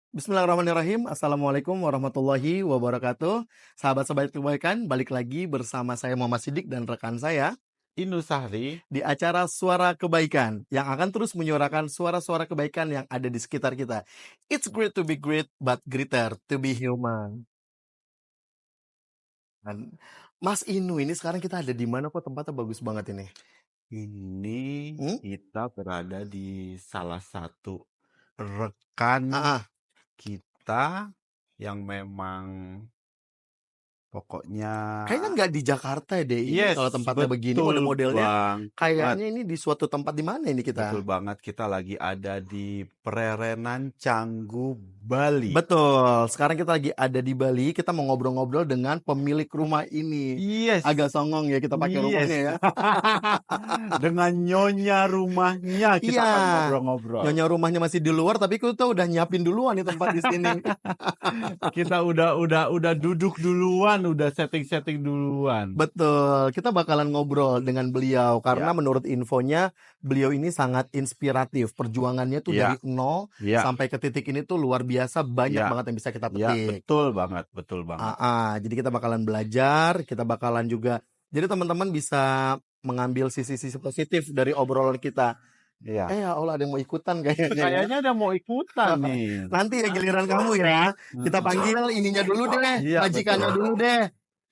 Bismillahirrahmanirrahim. Assalamualaikum warahmatullahi wabarakatuh. Sahabat-sahabat kebaikan, balik lagi bersama saya Muhammad Siddiq dan rekan saya Indu Sahri. di acara Suara Kebaikan yang akan terus menyuarakan suara-suara kebaikan yang ada di sekitar kita. It's great to be great, but greater to be human. Dan Mas Inu, ini sekarang kita ada di mana kok? Tempatnya bagus banget ini. Ini Hmm? kita berada di salah satu rekan Ah, kita yang memang pokoknya kayaknya nggak di Jakarta deh ini yes, kalau tempatnya begini betul model-modelnya. banget. Kayaknya ini di suatu tempat di mana ini kita? Betul banget, kita lagi ada di Prerenan Canggu, Bali. Betul, sekarang kita lagi ada di Bali, kita mau ngobrol-ngobrol dengan pemilik rumah ini. Yes. Agak songong ya kita pakai Yes. rumahnya ya. Dengan nyonya rumahnya kita Iya. akan ngobrol-ngobrol. Nyonya rumahnya masih di luar, tapi kita udah nyiapin duluan nih tempat di sini. Kita udah duduk duluan, udah setting duluan. Betul, kita bakalan ngobrol dengan beliau karena Ya. menurut infonya beliau ini sangat inspiratif. Perjuangannya tuh Ya. dari nol Ya. sampai ke titik ini tuh luar biasa, banyak Ya. banget yang bisa kita Ya, petik. betul banget. Jadi kita bakalan belajar, kita bakalan juga. Jadi teman-teman bisa mengambil sisi-sisi positif dari obrolan kita. Iya. Ya Allah, ada yang mau ikutan kayaknya. Ya. Kayaknya ada mau ikutan nih. Nanti ya giliran kamu ya. Kita panggil ininya dulu deh, Iya, majikannya betul. dulu deh.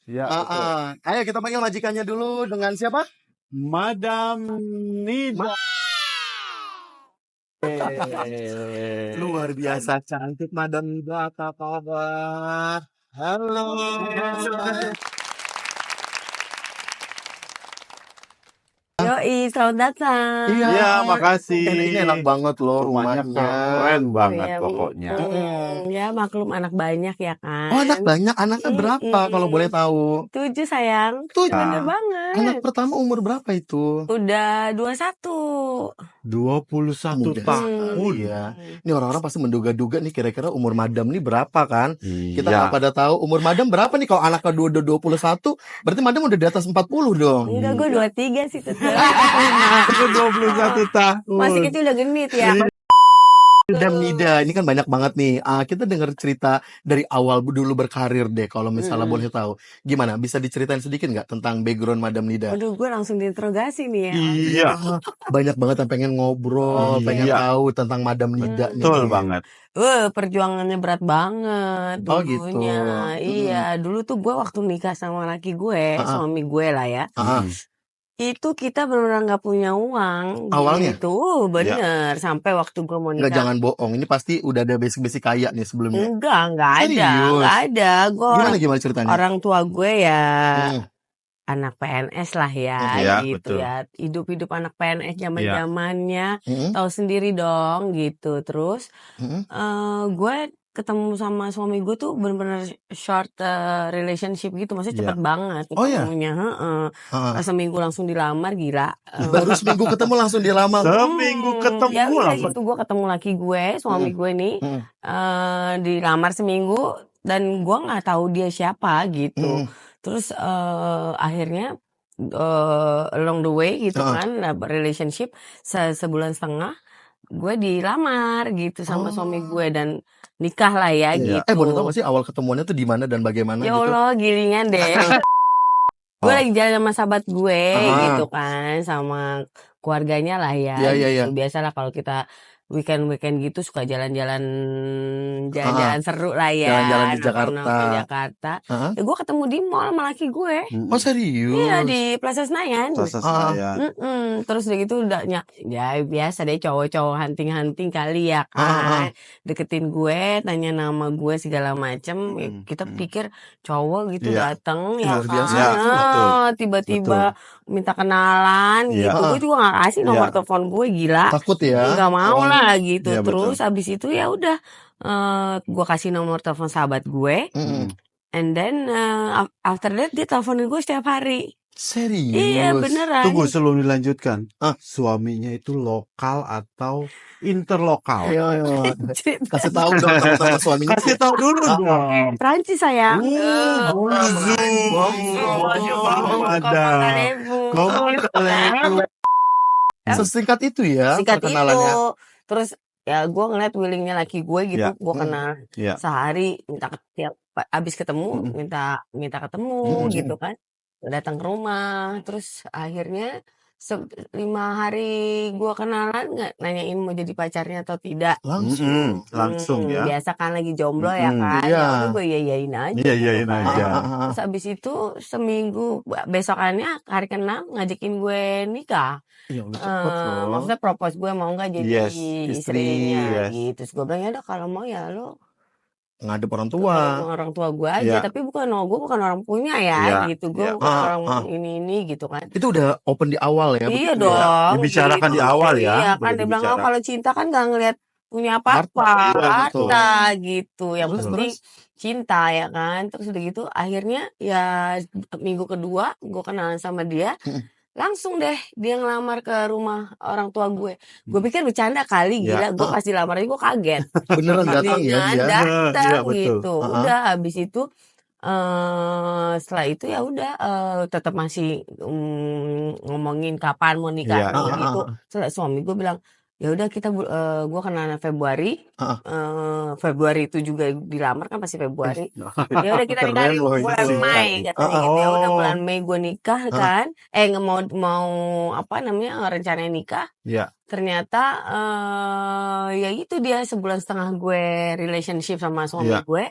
Iya, betul. Ayo kita panggil majikannya dulu dengan siapa? Madam Nida. Luar biasa cantik Madam Nida, apa kabar? Halo. Yoi, selamat datang. Iya, makasih. Ini enak banget loh Rumahnya rumahnya. keren banget Iya, pokoknya. Ya maklum anak banyak ya kan. Oh, anak banyak. Anaknya berapa kalau boleh tahu? 7 sayang. 7. Bener banget. Anak pertama umur berapa itu? Udah 21. 21 Muda. tahun. Iya. Ini orang-orang pasti menduga-duga nih kira-kira umur madam nih berapa kan? Kita Iya. nggak pada tahu umur madam berapa nih. Kalau anaknya 21, berarti madam udah di atas 40 dong. Enggak, gue 23 sih tetep. Aku 21 tahun. Masih kecil udah genit ya. Madam Nida, ini kan banyak banget nih. Kita dengar cerita dari awal dulu berkarir deh. Kalau misalnya boleh tahu, gimana? Bisa diceritain sedikit nggak tentang background Madam Nida? Aduh, gue langsung diinterogasi nih ya. Iya. Banyak banget yang pengen ngobrol, pengen Iya. tahu tentang Madam Nida nih. Betul banget. Perjuangannya berat banget Oh, dulunya. gitu. Iya, dulu tuh gue waktu nikah sama laki gue, suami gue lah ya. Itu kita benar-benar nggak punya uang. Awalnya? Gitu, bener. Sampai waktu gue mau Nggak, nikah. jangan bohong. Ini pasti udah ada basic-basic kaya nih sebelumnya. Nggak ada. Serius? Nggak ada. Gue Gimana ceritanya? orang tua gue ya anak PNS lah ya, Iya, gitu betul. ya. Hidup-hidup anak PNS zaman-zamannya, tahu sendiri dong, gitu. Terus gue ketemu sama suami gue tuh bener-bener short relationship gitu, maksudnya cepet banget Oh ya? ketemunya. Seminggu langsung dilamar, gila. Baru seminggu ketemu langsung dilamar. Seminggu ketemu Ya udah langsung. gitu, gue ketemu laki gue, suami gue nih, dilamar seminggu dan gue nggak tahu dia siapa gitu. Terus akhirnya along the way gitu kan, relationship sebulan setengah, gue dilamar gitu sama suami gue dan nikah lah ya gitu. Boleh tahu gak sih awal ketemuannya tuh di mana dan bagaimana Ya gitu? Allah, gilingan deh. Gue lagi jalan sama sahabat gue gitu kan, sama keluarganya lah ya. Iya. Gitu. Biasalah kalau kita weekend gitu suka jalan-jalan seru lah ya. Jalan-jalan di Jakarta. Ya gue ketemu di mall sama laki gue. Oh, serius? Iya, di Plaza Senayan. Plaza Senayan. Terus udah gitu udah ya biasa deh cowok-cowok hunting kali ya kan. Deketin gue, tanya nama gue segala macem. Kita pikir cowok gitu dateng ya Luar biasa. kan. Tiba-tiba minta kenalan gitu. Gue juga gak kasih nomor telepon gue, gila. Takut ya? Gak mau lah gitu. Iya, Terus abis itu ya udah gue kasih nomor telepon sahabat gue. And then after that dia teleponin gue setiap hari. Serius? Iya, beneran. Tunggu sebelum dilanjutkan. Suaminya itu lokal atau interlokal? Ayo. Kasih tahu dong sama suaminya. Kasih tahu dulu dong. Prancis sayang. Sesingkat itu ya Singkat perkenalannya. itu. Terus ya gue ngeliat willingnya laki gue gitu, gue kenal Iya. sehari minta tiap abis ketemu minta ketemu gitu kan, datang ke rumah, terus akhirnya 5 hari gue kenalan nggak nanyain mau jadi pacarnya atau tidak. Langsung ya. Biasa kan lagi jomblo ya kan, Iya. ya udah gue iyain aja Iya, gitu iyain kan. aja. Terus abis itu seminggu besokannya hari ke-6 ngajakin gue nikah. Iya, udah cepet loh. Maksudnya propose gue mau nggak jadi Yes, istrinya yes. gitu. Terus gue bilang ya udah kalau mau ya lo Ngadep orang ke tua. orang tua gue aja, Iya. tapi gue bukan orang punya ya Iya, gitu. Gue iya. bukan orang ini gitu kan. Itu udah open di awal ya? Iya begitu ya? dong. Dibicarakan gitu. di awal ya, Iya udah kan dia bilang dibicarakan. kalau cinta kan gak ngeliat punya apa-apa, Iya, betul. harta gitu. Yang Terus, penting cinta ya kan. Terus udah gitu akhirnya ya minggu kedua gue kenalan sama dia. Langsung deh dia ngelamar ke rumah orang tua gue. Gue pikir bercanda kali, Iya. gila. Gue pas dilamar aja gue kaget. Beneran datang ya dia? Datang Iya, betul. gitu. Udah habis itu setelah itu ya udah tetap masih ngomongin kapan mau nikah Iya, gitu. Setelah suami gue bilang ya udah kita gue kenalan Februari. Februari itu juga dilamar kan pasti Februari. Ya udah kita nikah di Keren loh bulan ini. Mei katanya gitu. Ya udah Oh. bulan Mei gue nikah kan. Mau apa namanya rencananya nikah. Iya. Ternyata ya itu dia sebulan setengah gue relationship sama suami Iya. gue.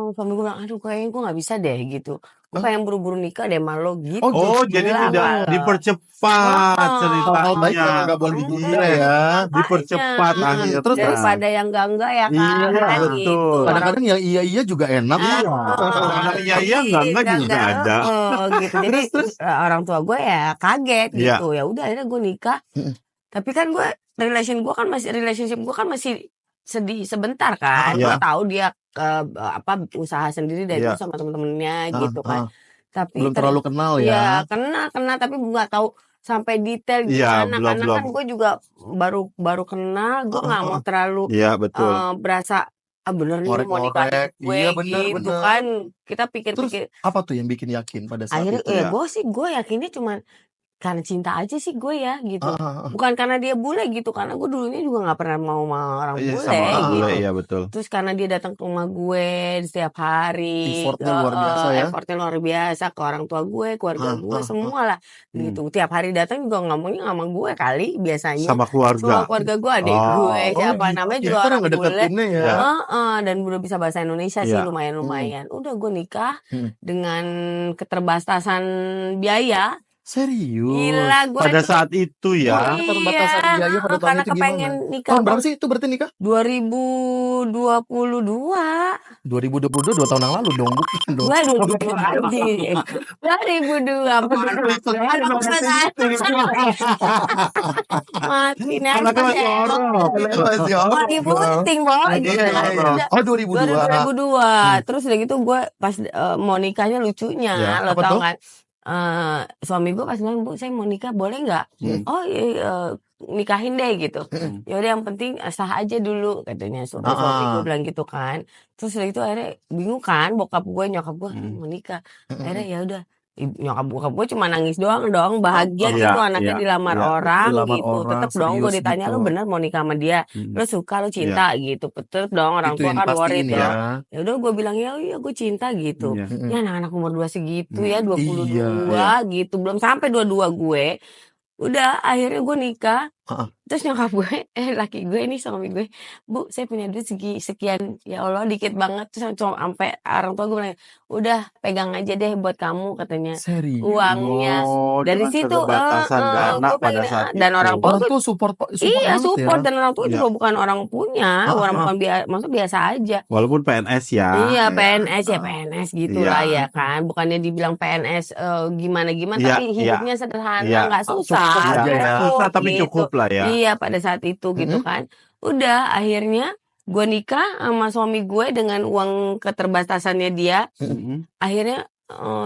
Suami gue bilang aduh kayaknya gue nggak bisa deh gitu. Gue pengen buru-buru nikah deh sama lo gitu. Oh, jadi Gila tidak nggak lo? dipercepat Hal-hal baik yang ceritanya. nggak boleh ditunda ya. Dipercepat Makanya, akhirnya. Terus, daripada yang enggak ya kan. Iya, gitu. betul. Kadang-kadang yang iya-iya juga enak. Iya. Kadang iya enggak juga ada. Gitu. Jadi orang tua gue ya kaget Iya. gitu. Ya udah akhirnya gue nikah. Tapi kan gue relationship gue kan masih sedih sebentar kan. Iya. Gue tahu dia usaha sendiri dari Iya. itu sama temen-temennya gitu kan. Tapi Belum terlalu kenal ya. ya kenal tapi nggak tahu sampai detail Iya, gimana. Karena belum. kan gue juga baru kenal. Gue nggak mau terlalu Iya, betul. berasa bener nih mau nikah Ngorek-ngorek. gue Iya, bener, gitu bener. kan. Kita Terus pikir-pikir. apa tuh yang bikin yakin pada saat Akhirnya itu? ya? gue yakinnya cuma karena cinta aja sih gue ya gitu. Bukan karena dia bule gitu. Karena gue dulunya juga gak pernah mau sama orang Iya, bule sama orang gitu. bule, iya betul. Terus karena dia datang ke rumah gue setiap hari. Effortnya luar biasa ya. Effortnya luar biasa ke orang tua gue, keluarga gue, semua lah gitu. Tiap hari datang juga ngomongnya sama gue kali biasanya. Sama keluarga. Semua keluarga gue, adik gue, siapa namanya juga Kita orang bule. ngedeketinnya ya. Dan udah bisa bahasa Indonesia sih Iya. lumayan. Udah gue nikah dengan keterbatasan biaya. Serius. Gila gue Pada saat itu ya. Keterbatasan biaya pada tahun karena itu kepengen gimana? nikah. Tahun berapa sih itu berarti nikah? 2022. 2022 2 tahun yang lalu dong, bukan dong. 2002 anjing. 2002. Mati Anaknya masih orang. Lagi puting, Bo. Oh, 2002. 2002. Terus udah gitu gue pas mau nikahnya lucunya, Ya, lo apa tau tuh? kan? Suami gue pas bilang, Bu saya mau nikah boleh nggak? Oh iya, nikahin deh gitu. Ya udah yang penting sah aja dulu katanya suami gue bilang gitu kan. Terus udah itu akhirnya bingung kan bokap gue nyokap gue mau nikah. Akhirnya ya udah nyokap bokap gue cuma nangis doang dong, bahagia Iya, gitu anaknya iya, dilamar iya. orang Dilamar gitu. orang, Tetep dong gue serius ditanya gitu. lu bener mau nikah sama dia, lu suka lu cinta gitu. Tetep dong orang Itu tua yang kan worried pastiin ya. ya. Ya udah gue bilang ya iya gue cinta gitu. Iya. Ya anak-anak umur 2 segitu ya 22 Iya. gitu. Belum sampai 22 gue. Udah akhirnya gue nikah. Terus nyokap gue, laki gue ini suami gue, Bu saya punya duit sekian, ya Allah dikit banget. Terus sampai orang tua gue bilang, udah pegang aja deh buat kamu katanya. Serius. Uangnya. Oh, Dari dengan situ keterbatasan dana gue pada pengen, saat dan itu. orang tua Orang gue tuh support iya banget support ya. dan orang tua Iya. juga bukan orang punya, orang bukan maksudnya biasa aja. Walaupun PNS ya. Iya PNS ya PNS gitulah ya kan, bukannya dibilang PNS gimana-gimana Iya, tapi iya. hidupnya sederhana, Iya. nggak susah. Cukup aja ya. Susah tapi Gitu. cukup lah ya. Iya pada saat itu gitu kan. Udah akhirnya gue nikah sama suami gue dengan uang keterbatasannya dia. Akhirnya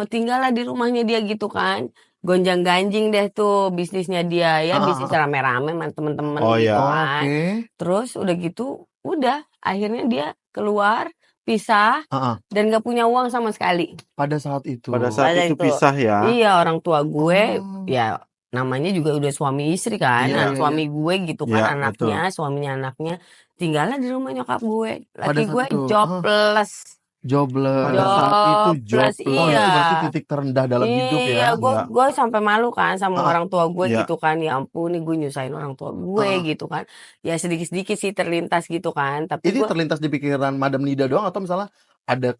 tinggallah di rumahnya dia gitu kan. Gonjang ganjing deh tuh bisnisnya dia ya, bisnis rame-rame sama temen-temen Oh, gitu iya. kan. Oke. Terus udah gitu udah akhirnya dia keluar pisah dan gak punya uang sama sekali. Pada saat itu. Pada saat itu pisah ya. Iya orang tua gue ya namanya juga udah suami istri kan, Iya, iya, iya. suami gue gitu kan, Iya, betul. anaknya, suaminya anaknya, tinggalnya di rumah nyokap gue. Pada Laki saat gue itu, jobless, jobless. Pada saat itu jobless, Oh, jobless. itu iya. berarti titik terendah dalam hidup ya. Iya, gue Iya. gue sampai malu kan sama Ah, orang tua gue Iya. gitu kan, ya ampun nih gue nyusahin orang tua gue ah. gitu kan. Ya sedikit-sedikit sih terlintas gitu kan, tapi Ini gue terlintas di pikiran Madam Nida doang atau misalnya ada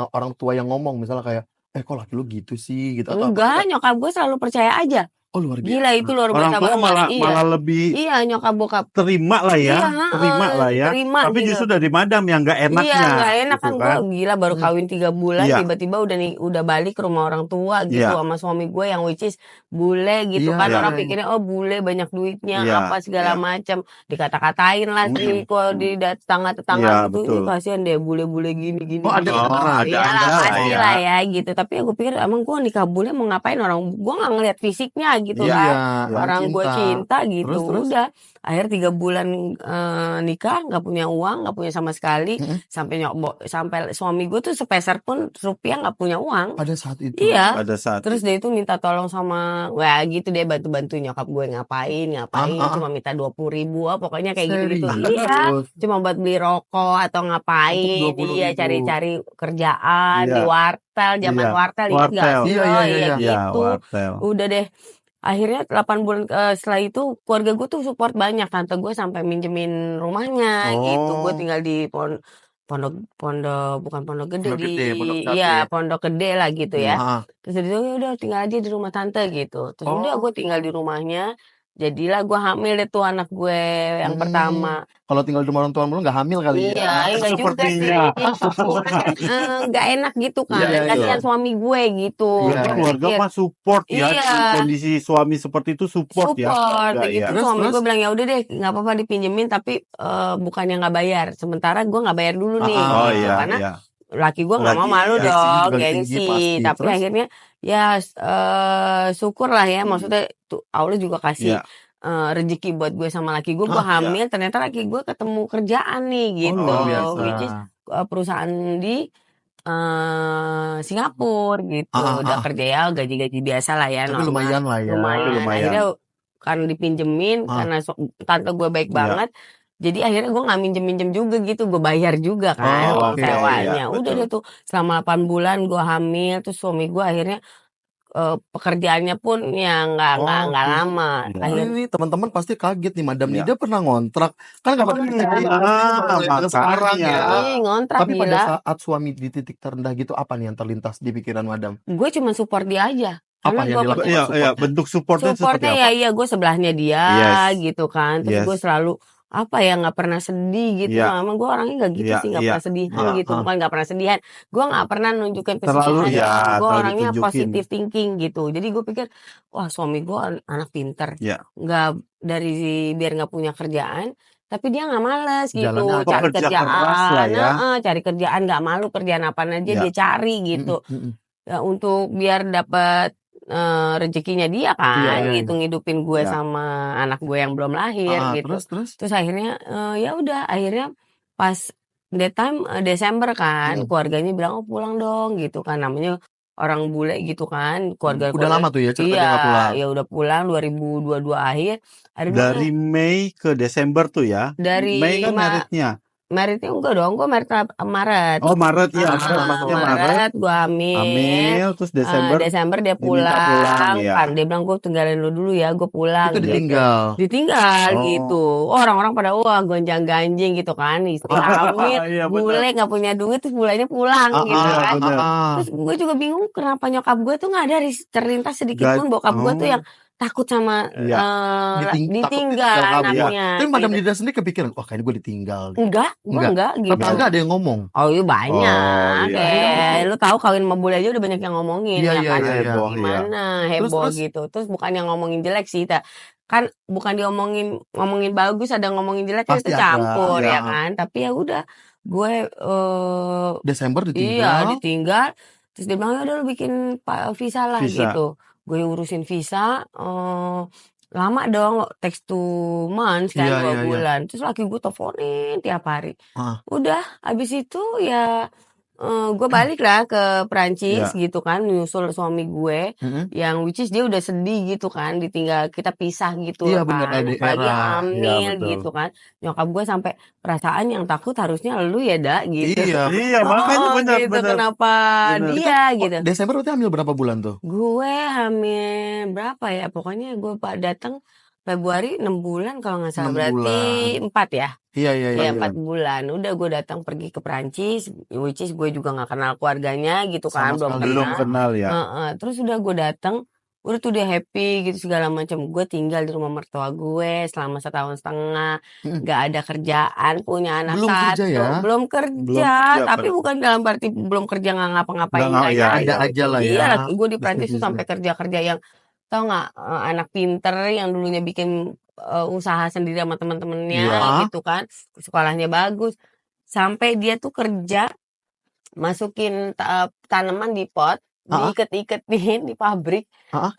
orang tua yang ngomong misalnya kayak, kok laki lu gitu sih gitu atau apa enggak, enggak? nyokap gue selalu percaya aja. Oh, luar Gila biasa. itu luar Orang biasa tua banget. malah Iya. malah lebih Iya, nyokap bokap. terima lah ya, Iya, terima lah ya. terima Tapi gitu. justru dari madam yang nggak Iya, enaknya, nggak enak gitu kan gue kan. gila baru kawin 3 bulan Iya, tiba-tiba udah balik ke rumah orang tua gitu iya, sama suami gue yang which is bule gitu Iya, kan. iya, Orang iya, iya. pikirnya oh bule banyak duitnya iya, apa segala iya. macam. Dikata-katain lah sih kalau di tetangga-tetangga Iya, gitu. Ih betul. kasihan deh bule-bule gini Oh, ada gitu. Oh, kedengeran. ada Iyalah lah pasti ya. lah ya gitu. Tapi gue pikir emang gue nikah bule mau ngapain orang gue nggak ngeliat fisiknya gitu Iya, kan. Iya, iya. Orang gue cinta gitu. Terus? Udah akhir 3 bulan nikah nggak punya uang nggak punya sama sekali Mm-mm. sampai suami gue tuh sepeser pun rupiah nggak punya uang. Pada saat itu. Iya. Pada saat Terus dia itu minta tolong sama wah gitu deh bantu-bantu nyokap gue ngapain cuma minta 20.000 pokoknya kayak gitu-gitu. Iya. Serius. Cuma buat beli rokok atau Untuk ngapain. 20.000. Iya cari-cari kerjaan Iya. di wartel, zaman Iya. wartel ingat nggak Wartel. sih? Iya, Oh iya, iya iya. Iya, gitu. wartel. Udah deh. Akhirnya 8 bulan setelah itu keluarga gue tuh support banyak. Tante gue sampai minjemin rumahnya gitu. Gue Oh, tinggal di bukan pondok gede Pondok Gede, Pondok Cabe. iya pondok gede lah gitu ya. Ah. Terus dia bilang, "Ya udah tinggal aja di rumah tante gitu." Terus udah Oh. gue tinggal di rumahnya. Jadilah gue hamil deh tuh anak gue yang pertama. Kalau tinggal di rumah orang tua lu nggak hamil kali ya? Iya, enggak juga sih. sepertinya. Nggak enak gitu kan. Iya, iya, Kasihan iya. suami gue gitu. Iya, Gue Keluarga pikir, mah support ya. iya. Kondisi suami seperti itu support ya. Support Enggak gitu ya. Terus, suami terus? gue bilang ya udah deh nggak apa-apa dipinjemin tapi bukannya nggak bayar sementara gue nggak bayar dulu nih Oh gitu iya, karena iya. laki gue nggak mau Lagi, malu iya. Gengsinya dong juga tinggi gengsi pasti. tapi Terus? akhirnya ya syukur lah ya maksudnya tuh Allah juga kasih Iya. rezeki buat gue sama laki gue Iya. hamil ternyata laki gue ketemu kerjaan nih Oh, gitu luar biasa. which is perusahaan di Singapura gitu udah kerja ya gaji-gaji biasa lah ya Tapi normal. lumayan lah ya. Lumayan. Lumayan. Akhirnya karena dipinjemin karena tante gue baik Iya. banget jadi akhirnya gue nggak minjem juga gitu gue bayar juga kan Oh, uang oke. sewanya Iya, udah betul. deh tuh selama 8 bulan gue hamil terus suami gue akhirnya pekerjaannya pun ya nggak Oke. lama Iya. akhirnya Ini teman-teman pasti kaget nih Madam Iya. Nida pernah ngontrak kan nggak pada makanya. sekarang ya. ngontrak Tapi pada gila saat suami di titik terendah gitu apa nih yang terlintas di pikiran Madam? gue cuma support dia aja Apa karena yang gue dilakukan? Iya, iya, bentuk supportnya seperti supportnya apa? ya gue sebelahnya dia Yes. gitu kan terus Yes. gue selalu apa ya nggak pernah sedih gitu Iya. emang gue orangnya nggak gitu Iya, sih nggak iya. pernah sedihan Ah, gitu ah. bukan nggak pernah sedihan gue nggak pernah nunjukin Terlalu, kesedihan ya, gue terlalu orangnya ditunjukin. positive thinking gitu jadi gue pikir wah suami gue anak pinter Iya. nggak dari biar nggak punya kerjaan tapi dia nggak malas gitu Jalannya cari pekerja keras lah ya. cari kerjaan nggak malu kerjaan apa aja Iya. dia cari gitu ya, untuk biar dapat rezekinya dia kan Iya, iya, gitu ngidupin gue Iya. sama anak gue yang belum lahir gitu Terus? terus akhirnya ya udah akhirnya pas that time Desember kan keluarganya bilang oh pulang dong gitu kan namanya orang bule gitu kan keluarga Udah lama tuh ya cerita dia nggak pulang. ya udah pulang 2022 akhir Dari Mei ke Desember tuh ya. Dari Mei kan meritnya. Meritnya enggak dong, gue Maret. Oh, Maret ya. Maret gue hamil. Terus Desember. Desember dia diminta pulang. ya. Kan dia bilang gue tinggalin lu dulu ya, gue pulang. Itu gitu. ditinggal. Oh. Gitu. Orang-orang pada wah gonjang-ganjing gitu kan. Istri hamil, Iya, bule nggak punya duit, terus bulenya pulang gitu kan. Terus gue juga bingung kenapa nyokap gue tuh nggak ada terlintas sedikit pun bokap gue tuh yang takut sama ditinggal anaknya. Tapi Madam Nida sendiri kepikiran, wah kayaknya gue ditinggal. Enggak, gue enggak gitu. Tetangga ada yang ngomong. Oh iya banyak. Oh, iya. Lu tahu kawin sama bule aja udah banyak yang ngomongin. Iya, ya kan? heboh, Gimana heboh Terus? gitu. Terus bukan yang ngomongin jelek sih, kan bukan ngomongin bagus, ada ngomongin jelek itu campur ya kan. Tapi ya udah, gue Desember ditinggal. Iya ditinggal. Terus dia bilang ya udah lu bikin visa lah gitu. Gue urusin visa. Lama dong, takes 2 months kan, 2 bulan. Terus laki gue teleponin tiap hari. Udah, abis itu ya gue balik lah ke Perancis Iya. gitu kan, nyusul suami gue, yang which is dia udah sedih gitu kan, ditinggal kita pisah gitu Iya bener, kan, LDR. apalagi Iya hamil betul. gitu kan. Nyokap gue sampai perasaan yang takut harusnya lu ya dak gitu. Iya. Iya makanya Oh benar gitu, benar. kenapa Bener. dia Oh, gitu. Desember berarti hamil berapa bulan tuh? Gue hamil berapa ya? Pokoknya gue datang Februari 6 bulan kalau nggak salah. 6 Berarti bulan. 4 ya? Iya iya iya. Ya Iya. 4 bulan. Udah gue datang pergi ke Perancis, which is gue juga nggak kenal keluarganya gitu Sama kan, belum sekali. Belum kenal. kenal ya. Terus udah gue datang, udah tuh dia happy gitu segala macam. Gue tinggal di rumah mertua gue selama 1,5 tahun, nggak ada kerjaan, punya anak Belum kerja ya? belum Belum kerja, kerja, tapi Pak. bukan dalam arti belum kerja nggak ngapa-ngapain, Nggak, nggak ya, nyari. Ada ya, aja betul. lah ya. Iya, gue di Perancis tuh Bisnis-bisnis. sampai kerja-kerja yang tau nggak, anak pinter yang dulunya bikin usaha sendiri sama teman-temannya Iya. gitu kan, sekolahnya bagus, sampai dia tuh kerja masukin tanaman di pot, Ah, diiket-iketin di pabrik, ah.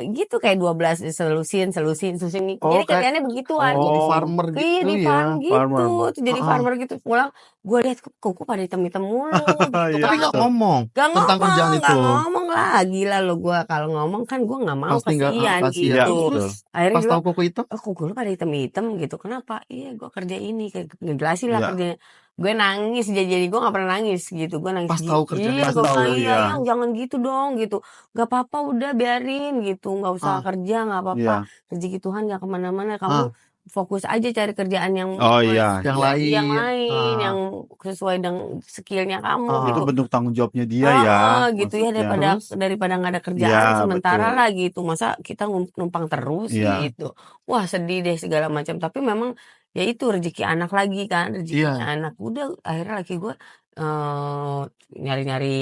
gitu kayak 12 selusin. Jadi Oh, kayak kerjanya begituan. jadi Oh, farmer Iya gitu di ya. farm gitu, farmer. tuh jadi Ah, ah. farmer gitu. Pulang gue lihat kok pada hitam-hitam mulu gitu Iya Tapi kan. nggak betul. ngomong Gak tentang kerjaan ngomong, itu. gak ngomong lah, gila lo gue kalau ngomong kan gue nggak mau Pasti nggak kasihan kasihan. Iya gitu. betul. Akhirnya Pas dia tahu bilang, koko hitam? kok gue pada hitam-hitam gitu, kenapa? Iya gue kerja ini, kayak ngejelasin lah Iya. kerjanya. Gue nangis, jadi gue gak pernah nangis gitu, gue nangis Pas tahu kerjanya iya Pas gue tahu bilang iya ya. yang jangan gitu dong gitu, gak apa-apa udah biarin gitu, gak usah Ah, kerja gak Iya. apa-apa, rezeki Tuhan gak kemana-mana, kamu ah. fokus aja cari kerjaan yang Oh iya. Yang yang lain. lain, yang Ah, sesuai dengan skillnya kamu ah. Itu gitu. bentuk tanggung jawabnya dia ya, Gitu ya, maksudnya. daripada nggak ada Iya kerjaan sementara betul. lah gitu, masa kita numpang terus Iya. gitu. Wah sedih deh segala macam, tapi memang ya itu rezeki anak lagi kan, rezekinya Iya. anak. Udah akhirnya laki gue nyari-nyari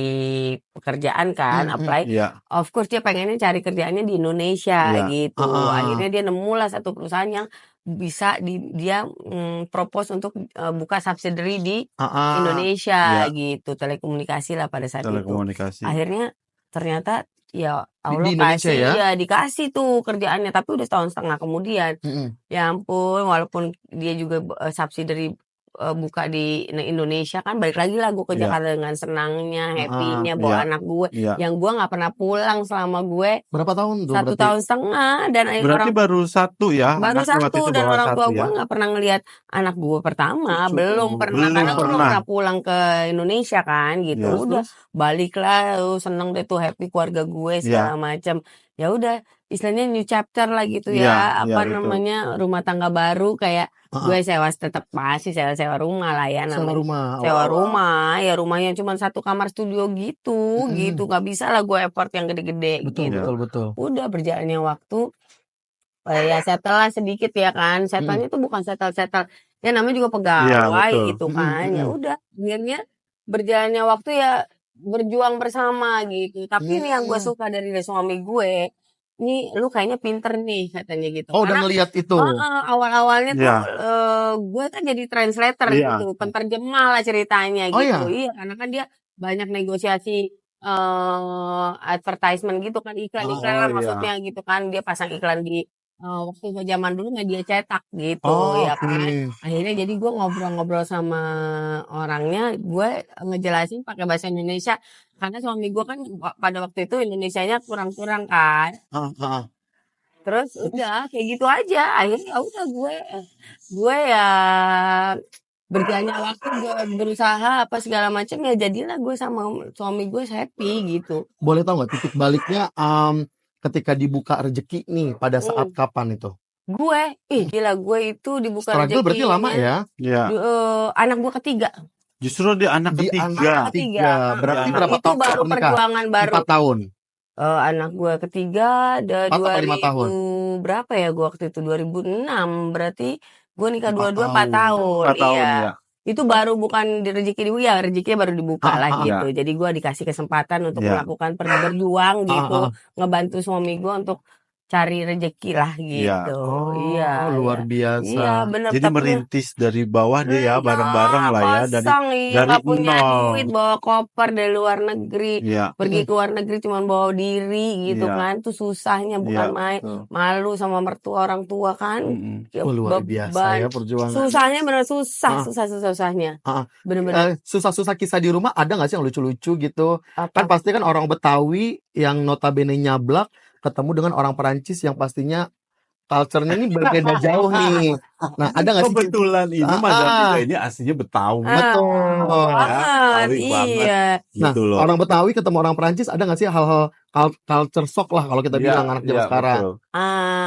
pekerjaan kan, apply. Iya. Of course dia pengennya cari kerjaannya di Indonesia Iya. gitu. Ah, ah. Akhirnya dia nemu lah satu perusahaan yang bisa dia propose untuk buka subsidiary di Ah, ah. Indonesia Iya. gitu, telekomunikasi lah pada saat itu. Telekomunikasi. Akhirnya ternyata ya Di Allah Indonesia kasih ya? ya dikasih tuh kerjaannya, tapi udah 1,5 tahun kemudian. Ya ampun, walaupun dia juga subsidiary buka di Indonesia kan, balik lagi lah gue ke Iya. Jakarta dengan senangnya, Ah, ah. happy-nya Iya. bawa anak gue, Iya. yang gue nggak pernah pulang selama gue Berapa tahun tuh 1,5 berarti? tahun, dan Berarti orang baru satu ya, baru anaknya waktu 1 itu dan bawa orang tua 1 gue ya? nggak pernah ngelihat anak gue pertama, Cucu. belum pernah Belum karena gue belum pernah. pernah pulang ke Indonesia kan gitu. Iya. Udah baliklah, seneng deh tuh, happy keluarga gue Iya. segala macam. Ya udah istilahnya new chapter lah gitu Iya, ya, iya apa betul. namanya, rumah tangga baru kayak Ah, gue ah. tetap masih sewa rumah lah ya Sewa namanya. rumah. Sewa Oh. rumah, ya rumahnya cuma 1 kamar studio gitu, gitu. Nggak bisa lah gue effort yang gede-gede Betul gitu. betul betul. Udah berjalannya waktu, ya settle lah sedikit ya kan. Settle-nya tuh bukan settle ya namanya juga Iya pegawai betul. gitu kan. Ya udah akhirnya berjalannya waktu ya berjuang bersama gitu. Tapi ini yang gue suka dari suami gue, nih lu kayaknya pinter nih katanya gitu. Oh udah Karena ngelihat itu. awal-awalnya tuh Iya. gue kan jadi translator Iya. gitu, penterjemah lah ceritanya Oh gitu. ya? Iya, karena kan dia banyak negosiasi advertisement gitu kan, iklan-iklan lah Oh iya. maksudnya gitu kan. Dia pasang iklan di waktu zaman dulu media cetak gitu Oh ya oke. kan. Akhirnya jadi gue ngobrol-ngobrol sama orangnya, gue ngejelasin pakai bahasa Indonesia karena suami gue kan pada waktu itu Indonesianya kurang-kurang kan. Ah, ah. Terus udah kayak gitu aja. Akhirnya udah gue ya berjalannya waktu, gue berusaha apa segala macam, ya jadilah gue sama suami gue happy gitu. Boleh tahu nggak titik baliknya ketika dibuka rezeki nih pada saat kapan itu? Gue, gila, gue itu dibuka Struggle berarti lama rezekinya ya? Iya. anak gue ketiga. Justru dia anak Di ketiga. anak ketiga. Berarti Anak berapa Itu tahun baru menikah? perjuangan baru. 4 tahun. Anak gue ketiga ada 4 apa 5 tahun? 2000 berapa ya gue waktu itu 2006, berarti gue nikah 4 dua-dua 4 tahun. 4 tahun Iya. ya. Itu baru bukan rezekinya baru dibuka lah iya. gitu. Jadi gue dikasih kesempatan untuk Iya. melakukan berjuang gitu, Ah, ah. ngebantu suami gue untuk cari rezeki lah Iya. gitu. Oh, Iya, luar iya. Iya, biasa. bener. Jadi Tapi merintis dari bawah deh ya, bareng-bareng lah ya, dari kosong iya, nggak punya duit, nol. bawa koper dari luar negeri, Iya, pergi ke luar negeri cuman bawa diri gitu iya, kan, tuh susahnya bukan iya, main, betul. malu sama mertua orang tua kan, Mm-mm. ya Oh, luar biasa ya beban, perjuangan. susahnya bener susah, Ah, susahnya, ah. bener-bener Susah-susah kisah di rumah ada nggak sih yang lucu-lucu gitu? Kan apa? pasti kan orang Betawi yang notabene nyablak ketemu dengan orang Perancis yang pastinya culture-nya ini berbeda jauh nih. Nah, ada nggak sih Kebetulan ini Ah, Madam ah, Nida ini aslinya Betawi betul. ya, Banget, Betawi banget iya. Nah, gitu loh. orang Betawi ketemu orang Perancis ada nggak sih hal-hal culture shock lah kalau kita Iya, bilang anak iya zaman sekarang? betul.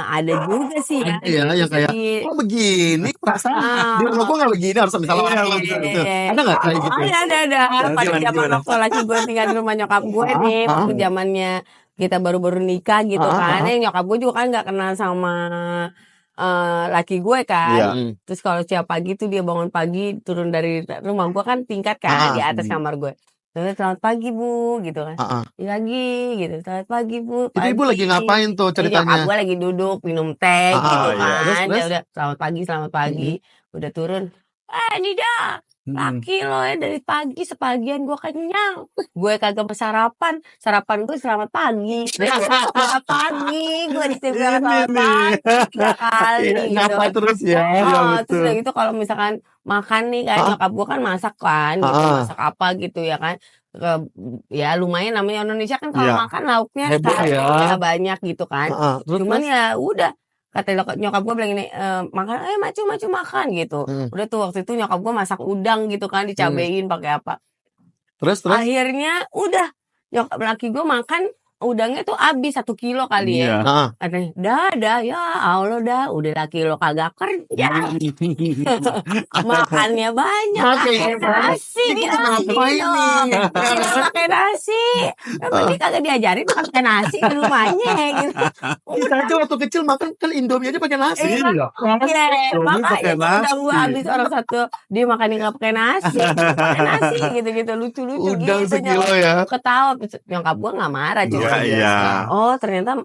Ada juga sih ya, Ada ya yang kayak di kok begini perasaan di rumah gua nggak begini harus misalnya Iya, orang betul. gitu. Ada nggak kayak gitu? ada. Pada Gimana, zaman gimana? waktu laki gue tinggal di rumah nyokap gue nih, Ah, waktu zamannya kita baru-baru nikah gitu ah, kan, ah. nyokap gue juga kan nggak kenal sama laki gue kan. Iya. Terus kalau setiap pagi tuh dia bangun pagi turun dari rumah gue kan tingkat kan di atas kamar gue. Terus selamat pagi Bu gitu kan. Lagi gitu. Selamat pagi Bu. Itu ibu lagi ngapain tuh Nyokap ceritanya? gue lagi duduk minum teh gitu iya. kan. Terus? Ya udah selamat pagi. Udah turun. Nida, laki lo ya dari pagi sepagian gue kenyang. Gue kagak bersarapan. Sarapan gue selamat pagi. Selamat pagi. Gue dibilang selamat pagi 3 kali gitu. Ngapa terus ya? Terus udah gitu kalau misalkan makan nih kan nyokap gue kan masak kan gitu, masak apa gitu ya kan. Ya lumayan namanya Indonesia kan kalau Iya. makan lauknya Heboh kan ya. banyak gitu kan. Cuman ya udah kata nyokap gue bilang gini, makan, macu makan gitu. Udah tuh waktu itu nyokap gue masak udang gitu kan, dicabein pakai apa. Terus? Akhirnya udah nyokap laki gue makan udangnya tuh habis 1 kilo kali ya. Katanya, dah ya Allah dah, udah laki lo kagak kerja. Makannya banyak, pakai nasi bilang pakai nasi. Berarti kagak diajarin pakai nasi di rumahnya gitu. Kita aja waktu kecil makan kan Indomie aja pakai nasi. Iya, makanya udang gua habis orang satu dia makannya nggak pakai nasi gitu lucu-lucu Udang gitu. sekilo ya. Ketawa nyokap gua nggak marah juga. Iya. Oh ternyata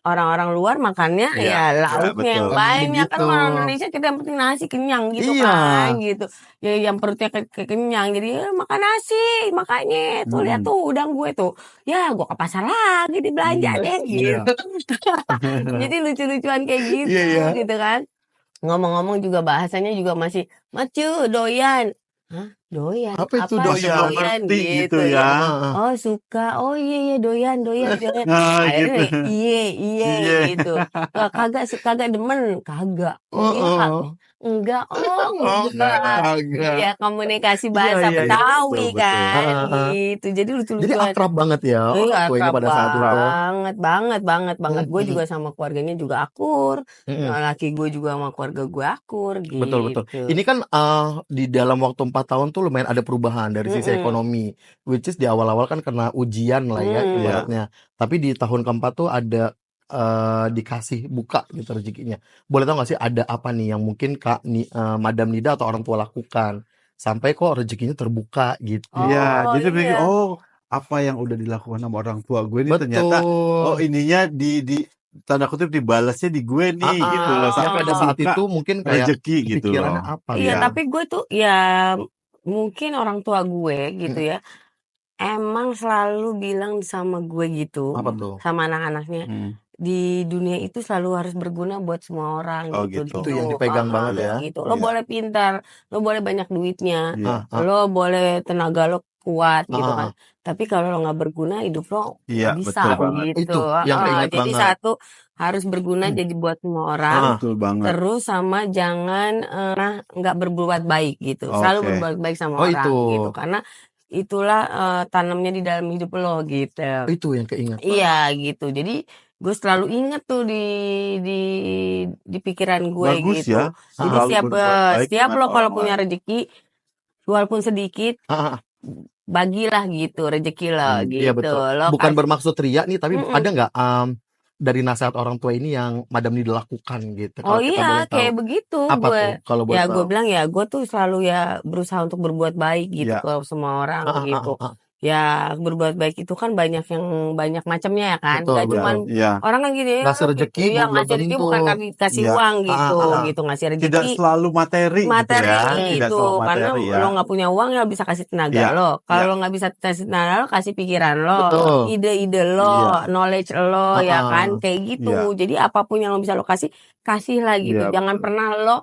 orang-orang luar makannya ya lauknya yang banyak kan orang Indonesia kita yang penting nasi kenyang gitu kan gitu. Ya yang perutnya kenyang jadi makan nasi makanya tuh lihat tuh udang gue tuh ya gue ke pasar lagi dibelanja deh gitu. Jadi lucu-lucuan kayak gitu kan. Ngomong-ngomong juga bahasanya juga masih macu doyan. Hah? Doyan? Apa itu doyan? Gitu ya. Oh suka, oh iya doyan. Akhirnya Gitu. iya gitu. Kagak demen, kagak. Enggak, enggak. Ya komunikasi bahasa Betawi betul. kan, gitu. Jadi Jadi lucu-lucuan. akrab banget ya orang tuanya Akrab pada saat itu. banget. Gue juga sama keluarganya juga akur. Laki gue juga sama keluarga gue akur gitu. Betul. Ini kan di dalam waktu 4 tahun tuh lumayan ada perubahan dari sisi ekonomi, which is di awal-awal kan kena ujian lah ya ibaratnya. Tapi di tahun keempat tuh ada dikasih buka gitu rezekinya. Boleh tahu nggak sih ada apa nih yang mungkin Madam Nida atau orang tua lakukan sampai kok rezekinya terbuka gitu? Iya, jadi pikir apa yang udah dilakukan sama orang tua gue ini ternyata ininya di tanda kutip dibalasnya di gue nih gitu loh. Sampai pada saat itu mungkin kayak rezeki gitu loh. pikirannya apa Iya, ya? tapi gue tuh ya mungkin orang tua gue gitu ya. Emang selalu bilang sama gue gitu. Apa tuh? Sama anak-anaknya. Di dunia itu selalu harus berguna buat semua orang gitu. Itu yang dipegang banget ya. Gitu. Lo boleh pintar, lo boleh banyak duitnya, Iya. lo boleh tenaga lo kuat gitu kan. Tapi kalau lo nggak berguna hidup lo nggak bisa betul banget. gitu. Itu yang keinget Jadi banget. satu harus berguna jadi buat semua orang. Betul banget. Terus sama jangan nggak berbuat baik gitu. Selalu berbuat baik sama orang gitu. Karena itulah tanamnya di dalam hidup lo gitu. Itu yang keinget. Iya gitu. Jadi gue selalu inget tuh di pikiran gue Bagus gitu. ya. Jadi setiap lo kalau punya rezeki walaupun sedikit bagilah gitu rezeki lo gitu. Iya betul. Lo Bukan bermaksud ria nih, tapi ada nggak dari nasihat orang tua ini yang Madam Nida lakukan gitu? Oh Kalau kita iya boleh tahu. kayak begitu Apa gue. tuh kalau boleh Ya tahu? gue bilang ya gue tuh selalu ya berusaha untuk berbuat baik gitu ke semua orang gitu. ya berbuat baik itu kan banyak macamnya ya kan. Betul, Gak cuman orang kan gini ya, ngasih rezeki belum ngasih rezeki tentu. bukan kasih uang gitu, ngasih rezeki. Tidak selalu materi gitu ya. Tidak itu selalu karena materi ya. lo nggak punya uang ya bisa kasih tenaga lo. Kalau lo nggak bisa kasih tenaga lo, kasih pikiran lo, Betul. ide-ide lo, knowledge lo, ya kan, kayak gitu. Jadi apapun yang lo bisa lo kasih lah gitu. Jangan pernah lo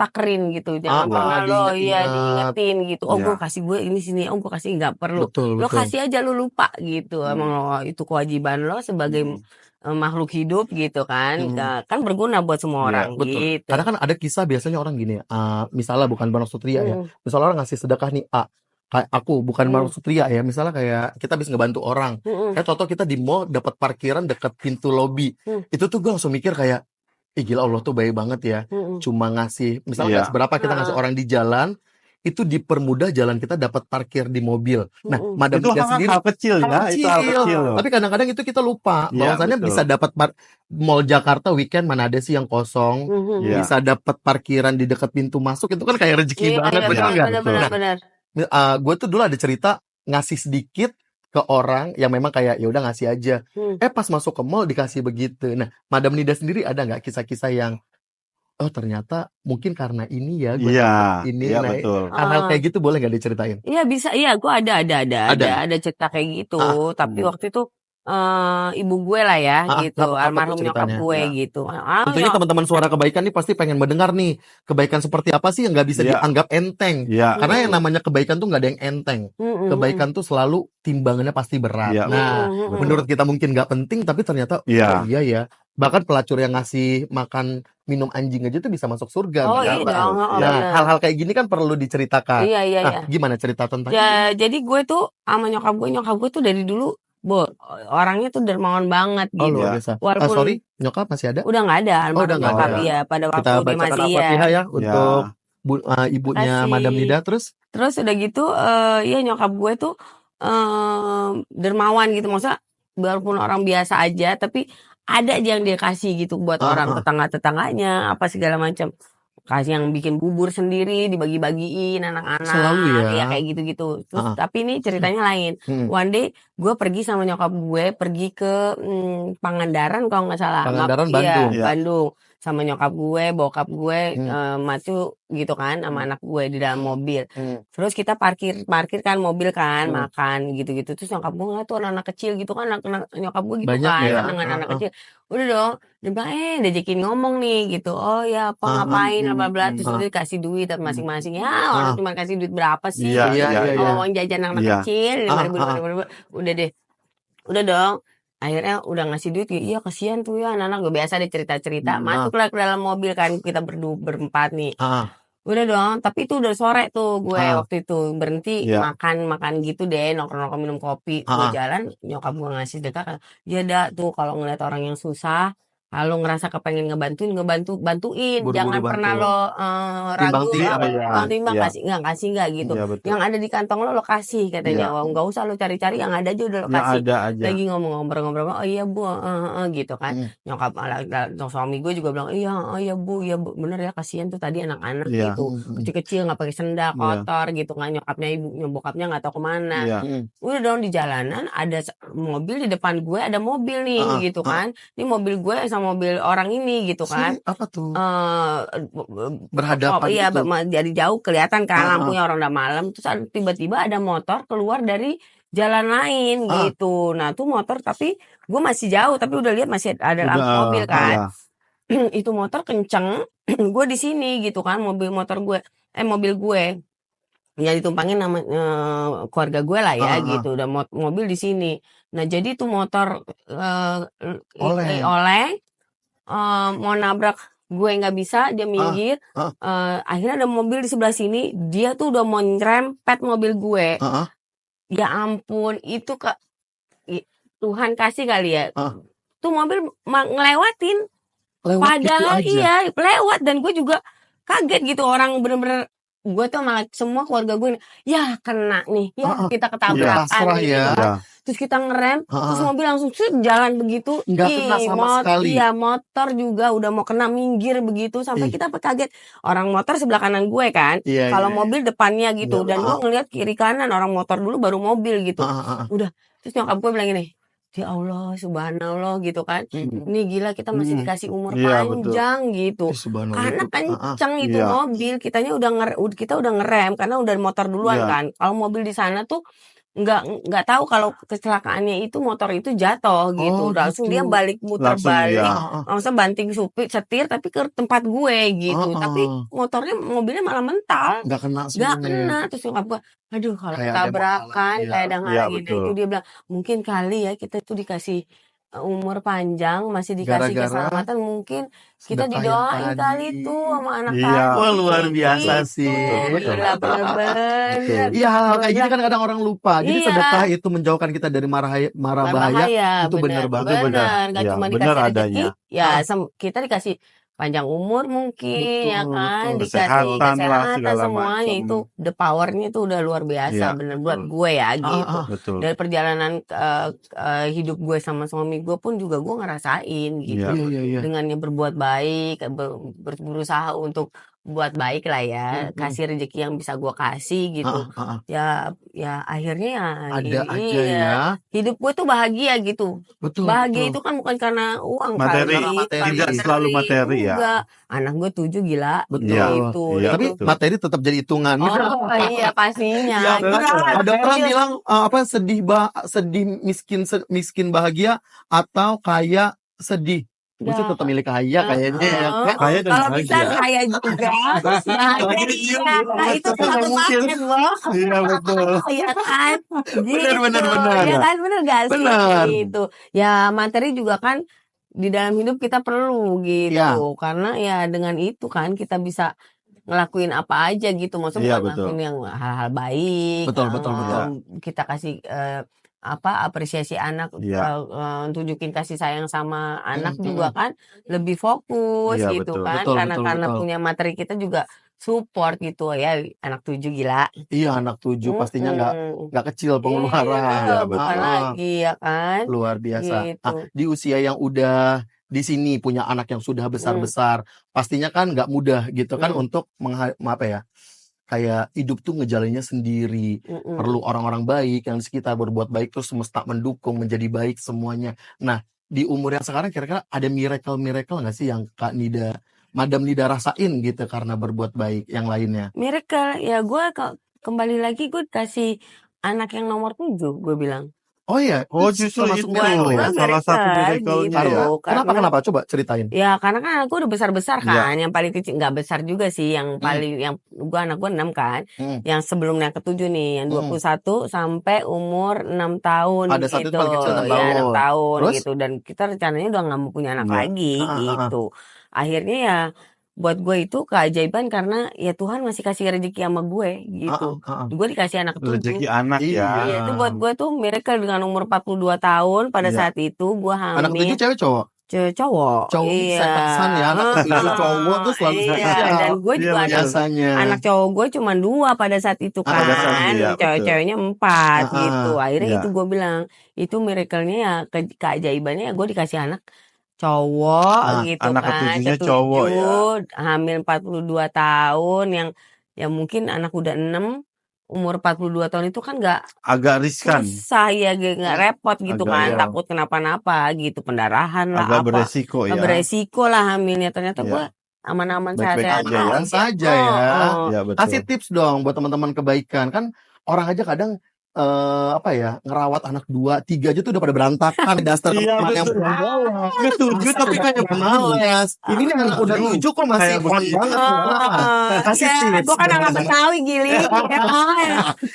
takerin gitu, jangan pernah lo diingetin gitu. Oh gue kasih gue ini sini, gue kasih, nggak perlu. Betul, Lo betul. kasih aja, lo lupa gitu. Emang lo, itu kewajiban lo sebagai makhluk hidup gitu kan. Kan berguna buat semua orang Betul. gitu. Karena kan ada kisah biasanya orang gini, misalnya bukan maksudria ya. Misalnya orang ngasih sedekah nih kayak aku bukan maksudria ya. Misalnya kayak kita bisa ngebantu orang. Kayak contoh kita di mall dapat parkiran dekat pintu lobi. Itu tuh gue langsung mikir kayak, gila Allah tuh baik banget ya. Cuma ngasih, misalnya nggak seberapa kita ngasih orang di jalan, itu dipermudah jalan kita dapat parkir di mobil. Nah, Madam itu Nida sendiri hal kecil ya, itu hal kecil loh. Tapi kadang-kadang itu kita lupa bahwasannya bisa dapat Mall Jakarta weekend mana ada sih yang kosong, bisa dapat parkiran di dekat pintu masuk, itu kan kayak rezeki banget, benar nggak? Benar. Gue tuh dulu ada cerita ngasih sedikit ke orang yang memang kayak ya udah ngasih aja. Pas masuk ke mall dikasih begitu. Nah, Madam Nida sendiri ada nggak kisah-kisah yang ternyata mungkin karena ini ya gue ini. Iya, Nah, betul. hal-hal kayak gitu boleh nggak diceritain? Iya bisa, iya gue ada cerita kayak gitu. Tapi waktu itu ibu gue lah ya gitu, almarhum nyokap gue gitu. Tentunya teman-teman Suara Kebaikan nih pasti pengen mendengar nih kebaikan seperti apa sih yang nggak bisa dianggap enteng. Karena yang namanya kebaikan tuh nggak ada yang enteng. Kebaikan tuh selalu timbangannya pasti berat. Nah, menurut kita mungkin nggak penting, tapi ternyata iya ya. Bahkan pelacur yang ngasih makan minum anjing aja tuh bisa masuk surga. Nah, hal-hal kayak gini kan perlu diceritakan. Iya. Gimana cerita tentang jadi gue tuh sama nyokap gue tuh dari dulu orangnya tuh dermawan banget gitu. Luar biasa. Walaupun Sorry, nyokap masih ada? Udah nggak ada, almarhum nyokap ya pada waktu kita dia masih Al-Fatihah ya untuk ibunya Madam Nida. Terus udah gitu ya nyokap gue tuh dermawan gitu, maksudnya walaupun orang biasa aja tapi ada aja yang dia kasih gitu buat orang tetangganya apa segala macam. Kasih yang bikin bubur sendiri dibagi-bagiin anak-anak. Selalu ya kayak gitu-gitu. Terus tapi ini ceritanya lain. One day gue pergi sama nyokap gue pergi ke Pangandaran kalau nggak salah. Pangandaran, Bandung. Iya, Bandung. Sama nyokap gue, bokap gue, matu gitu kan sama anak gue di dalam mobil. Terus kita parkir kan mobil kan, makan gitu-gitu. Terus nyokap gue ngeliat tuh anak-anak kecil gitu kan, nyokap gue gitu banyak kan, anak-anak kecil. Udah dong, dia bilang diajakin ngomong nih gitu. Oh ya apa ngapain bla bla. Terus dia kasih duit masing-masing. Ya orang cuma kasih duit berapa sih? Ngomong jajan anak kecil 5.000. Udah deh. Udah dong. Akhirnya udah ngasih duit, iya kasihan tuh ya anak-anak. Gue biasa deh cerita-cerita. Masuklah ke dalam mobil kan, kita berempat nih. Udah dong, tapi itu udah sore tuh gue waktu itu berhenti makan gitu deh, nongkrong minum kopi. Gue jalan, nyokap gue ngasih sedekah. Ya dah tuh kalau ngeliat orang yang susah, kalau ngerasa kepengen bantuin. Jangan pernah lo ragu, timbang kasih nggak gitu. Yang ada di kantong lo kasih katanya. Wah nggak usah lo cari-cari, yang ada aja udah lo kasih. Lagi ngomong-ngobrol, oh iya bu, gitu kan. Nyokap suami gue juga bilang, iya bu, bener ya kasihan tuh tadi anak-anak gitu, kecil-kecil nggak pakai sendal, kotor gitu kan. Nyokapnya bokapnya nggak tahu kemana. Udah dong di jalanan ada mobil di depan gue, ada mobil nih gitu kan. Ini mobil gue sama mobil orang ini gitu kan. Apa tuh? Berhadapan gitu. Dari jauh kelihatan kan lampunya, orang udah malam. Terus tiba-tiba ada motor keluar dari jalan lain gitu. Nah tuh motor, tapi gue masih jauh, tapi udah lihat masih ada lampu mobil kan. Itu motor kenceng. Gue di sini gitu kan, mobil gue ya ditumpangin nama keluarga gue lah ya gitu. Udah mobil di sini. Nah jadi tuh motor oleng mau nabrak gue nggak bisa, dia minggir. Akhirnya ada mobil di sebelah sini, dia tuh udah mau nyerempet mobil gue. Ya ampun, itu Tuhan kasih kali ya. Tuh mobil ngelewatin. Padahal gitu aja. Lewat, dan gue juga kaget gitu. Orang bener-bener, gue tuh malah semua keluarga gue ya kena nih, ya kita ketabrakan pasrah gitu ya. kan. terus kita ngerem, terus Heeh. mobil langsung jalan begitu. Nggak kena sama sekali. Iya, motor juga udah mau kena minggir begitu sampai Ih. kita kaget. Orang motor sebelah kanan gue kan, Iya, kalau iya. mobil depannya gitu. Iya, Dan gue ngeliat kiri kanan, orang motor dulu baru mobil gitu. Heeh. Udah, terus nyokap gue bilang gini, ya Allah, subhanallah gitu kan. Ini gila kita masih dikasih umur Iya, betul. panjang gitu. Subhanallah Karena itu. Heeh. kenceng itu Iya. mobil, kita udah ngerem karena udah motor duluan Iya. kan. Kalau mobil di sana tuh nggak tahu kalau kecelakaannya itu motor itu jatuh gitu. Oh, Langsung dia gitu. balik muter Langsung, balik. iya. Heeh. Maksudnya banting setir tapi ke tempat gue gitu. Tapi Heeh. mobilnya malah mental. Nggak kena Nggak semuanya ya. kena. Terus nyokap gue, aduh kalau Kayak ada yang ketabrakan masalah. Iya. kayak ada Iya, ngalangin betul. itu. Dia bilang mungkin kali ya kita tuh dikasih umur panjang, masih dikasih Gara-gara keselamatan, mungkin kita sedekah yang didoain kali tadi. tuh sama anak Iya. tadi. Wah, luar biasa Gitu. sih. Gila bener-bener. Iya, hal kayak gini kan kadang orang lupa. Jadi Iya. sedekah itu menjauhkan kita dari mara bahaya. Itu bener banget. Bener. Gak Iya, cuma bener dikasih adanya. rezeki, ya kita dikasih panjang umur mungkin, ya Betul, kan, betul. dikasih Kesehatan lah, kesehatan segala semuanya macam. itu the powernya itu udah luar biasa, Iya, bener buat betul. gue ya gitu. Betul. Dari perjalanan hidup gue sama suami gue pun juga gue ngerasain gitu. Iya. Iya. Dengannya berbuat baik, berusaha untuk buat baik lah ya, kasih rezeki yang bisa gue kasih gitu. Ya akhirnya ya Ada aja iya. ya. Hidup gue tuh bahagia gitu. Betul. Bahagia itu kan bukan karena uang Materi, kali. tidak selalu materi ya. Enggak. Anak gue 7 gila. Betul. Gitu. Iya, Tapi betul. materi tetap jadi hitungan. Oh iya pastinya. Ya, ada orang Iya. bilang sedih miskin bahagia atau kaya sedih. Gue sih tetap milih kaya kayaknya ya. Kaya dan Kalau bisa bahagia. kaya juga. Bahagia. Nah, itu satu paket loh. Iya, betul. Iya kan? Bener. Iya kan, bener gak sih? Bener. Gitu. Ya materi juga kan di dalam hidup kita perlu gitu. Ya. Karena ya dengan itu kan kita bisa ngelakuin apa aja gitu. Maksudnya Iya, ngelakuin yang hal-hal baik. Betul. Kita kasih apresiasi anak, Iya. tunjukin kasih sayang sama anak juga kan lebih fokus Iya, gitu betul. kan. Betul, Karena betul. punya materi kita juga support gitu ya. Anak 7 gila. Iya, anak 7 pastinya nggak kecil pengeluaran. Iya, bukan lagi ya kan. Luar biasa. Gitu. Di usia yang udah di sini punya anak yang sudah besar-besar, pastinya kan nggak mudah gitu kan untuk kayak hidup tuh ngejalaninnya sendiri. Perlu orang-orang baik yang di sekitar berbuat baik, terus semesta mendukung menjadi baik semuanya. Nah, di umur yang sekarang kira-kira ada miracle nggak sih yang Madam Nida rasain gitu karena berbuat baik yang lainnya? Miracle ya, gue kembali lagi gue kasih anak yang nomor 7 gue bilang. Oh iya, Justru termasuk itu miracle ya? salah satu miracle-nya gitu. ya. Kenapa? Coba ceritain. Ya karena kan anak gue udah besar-besar kan. Iya. Yang paling kecil nggak besar juga sih. Yang paling anak gue 6 kan. Yang sebelumnya ke-7 nih, yang 21 sampai umur 6 tahun Pada saat itu gitu. paling kecil 6 Ya, 6 tahun. tahun Terus? gitu. Dan kita rencananya udah nggak mau punya anak Iya. lagi gitu. Akhirnya ya buat gue itu keajaiban karena ya Tuhan masih kasih rezeki sama gue gitu. Gue dikasih anak 7. Rezeki anak Iya. ya. Iya, itu buat gue tuh miracle. Dengan umur 42 tahun pada Iya. saat itu gue Anak 7 hamil. cewek cowok? Cowok. Cowok setan ya, anak 7 cowok tuh selalu Iya, spesial. dan gue juga Iya, biasanya. anak cowok gue cuma 2 pada saat itu kan. pada saat itu, ya, betul. Cewek-ceweknya 4 gitu. Akhirnya Iya. itu gue bilang, itu miracle-nya ya keajaibannya ya gue dikasih anak cowok gitu anak kan. ketujuhnya cowok ya. Hamil 42 tahun yang mungkin anak udah 6, umur 42 tahun itu kan nggak Agak riskan. susah ya, nggak repot gitu Agak, kan. ya. Takut kenapa-napa gitu, pendarahan lah Agak apa. beresiko ya. Beresiko lah hamilnya. Ternyata Iya. gue aman-aman Baik-baik sehat-sehat aja ya. Aman saja ya. Ya, betul. Kasih tips dong buat teman-teman kebaikan. Kan orang aja kadang ngerawat anak 2, 3 aja tuh udah pada berantakan. Daster Iya, teman yang betul. bawah. Ketujuh tapi kayak males. Ini nih anak udah 7 kok masih Kayak on begitu. banget. Kasih tips. Gue kan anak Betawi gili.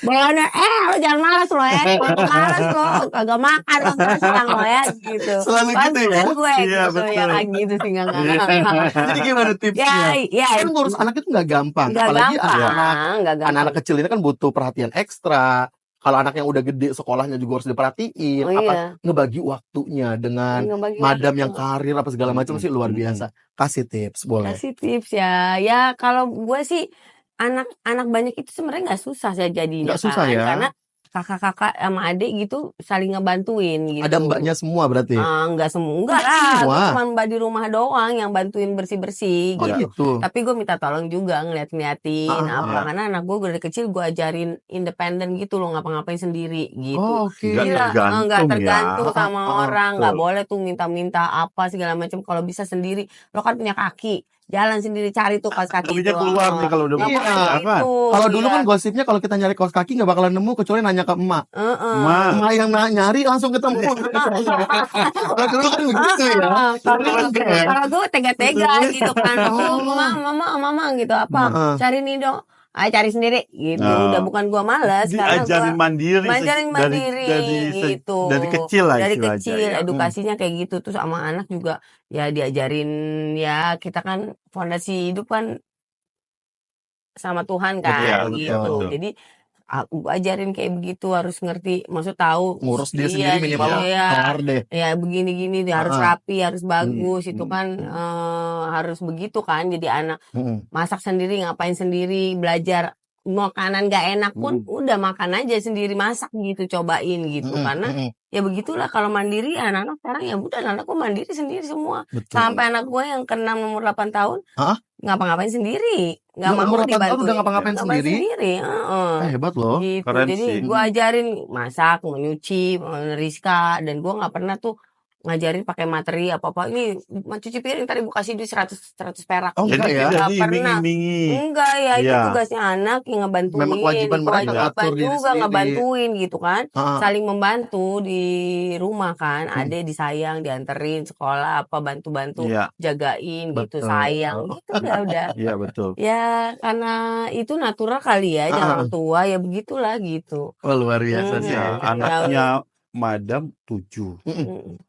Bawaannya lo jangan malas lo ya. Kalau malas lo kagak makan lo terang lo ya gitu. Selalu gitu ya? Gue Iya, gitu betul. ya kayak gitu sih nggak. Jadi gimana tipsnya? Ya, Kan ngurus anak itu nggak gampang. nggak Apalagi gampang. anak-anak kecil ini kan butuh perhatian ekstra. Kalau anak yang udah gede sekolahnya juga harus diperhatiin. Oh, iya. Ngebagi waktunya dengan madam yang karir apa segala macam sih luar biasa. Kasih tips boleh. Kasih tips ya. Ya kalau gue sih anak banyak itu sebenarnya nggak susah saya jadinya. Nggak susah kan. ya. Karena kakak-kakak sama adik gitu saling ngebantuin gitu. Ada mbaknya semua berarti? Enggak lah, gue cuma mbak di rumah doang yang bantuin bersih-bersih Oh gitu. gitu. Tapi gue minta tolong juga ngeliatin apa, karena anak gue dari kecil gue ajarin independen gitu loh, ngapa-ngapain sendiri gitu. Oh oke. Nggak tergantung sama orang, nggak Betul. boleh tuh minta-minta apa segala macam. Kalau bisa sendiri, lo kan punya kaki, jalan sendiri cari tuh kaos kaki Kakinya itu. keluar nih kalau udah Iya. apa? Kalau dulu kan gosipnya kalau kita nyari kaos kaki nggak bakalan nemu kecuali nanya ke emak. Ma, Emak yang nyari langsung ketemu. Kalau dulu kan begitu ya. Kalau gue tega-tega gitu kan, mama gitu apa, cari nih dong, cari sendiri gitu. Udah bukan gue malas karena diajarin mandiri, mandiri gitu. dari kecil lah Dari istilahnya, kecil ya. edukasinya kayak gitu. Terus sama anak juga ya diajarin, ya kita kan fondasi hidup kan sama Tuhan kan Betul, gitu. betul. Jadi aku ajarin kayak begitu, harus ngerti, maksud tahu Ngurus diri sendiri minimal kelar deh. ya begini-gini harus rapi, harus bagus, itu kan harus begitu kan. Jadi anak masak sendiri, ngapain sendiri, belajar makanan gak enak pun udah makan aja sendiri, masak gitu, cobain gitu. Karena ya begitulah kalau mandiri anak-anak sekarang, ya udah anakku mandiri sendiri semua. Betul. Sampai anak gue yang ke-6 umur 8 tahun ngapa-ngapain sendiri, nggak mau umur 8 tahun dibantuin, udah ngapa-ngapain sendiri? Hebat loh. gitu. Keren Jadi sih. gue ajarin masak, nyuci, Rizka, dan gue nggak pernah tuh ngajarin pakai materi apa-apa. Ini cuci piring tadi gue kasih duit 100 perak. Oh, enggak ya? Nggak pernah. Enggak ya, itu Iya. tugasnya anak yang ngebantuin. Memang kewajiban mereka ngatur diri juga sendiri. ngebantuin gitu kan. Saling Saling membantu di rumah kan. Ade disayang, dianterin sekolah apa, bantu-bantu Iya. jagain gitu, Betul. sayang gitu udah. Iya betul. Ya karena itu natural kali ya, orang tua ya begitulah gitu. Oh luar biasa sih. Ya, anaknya Madam 7. Mm.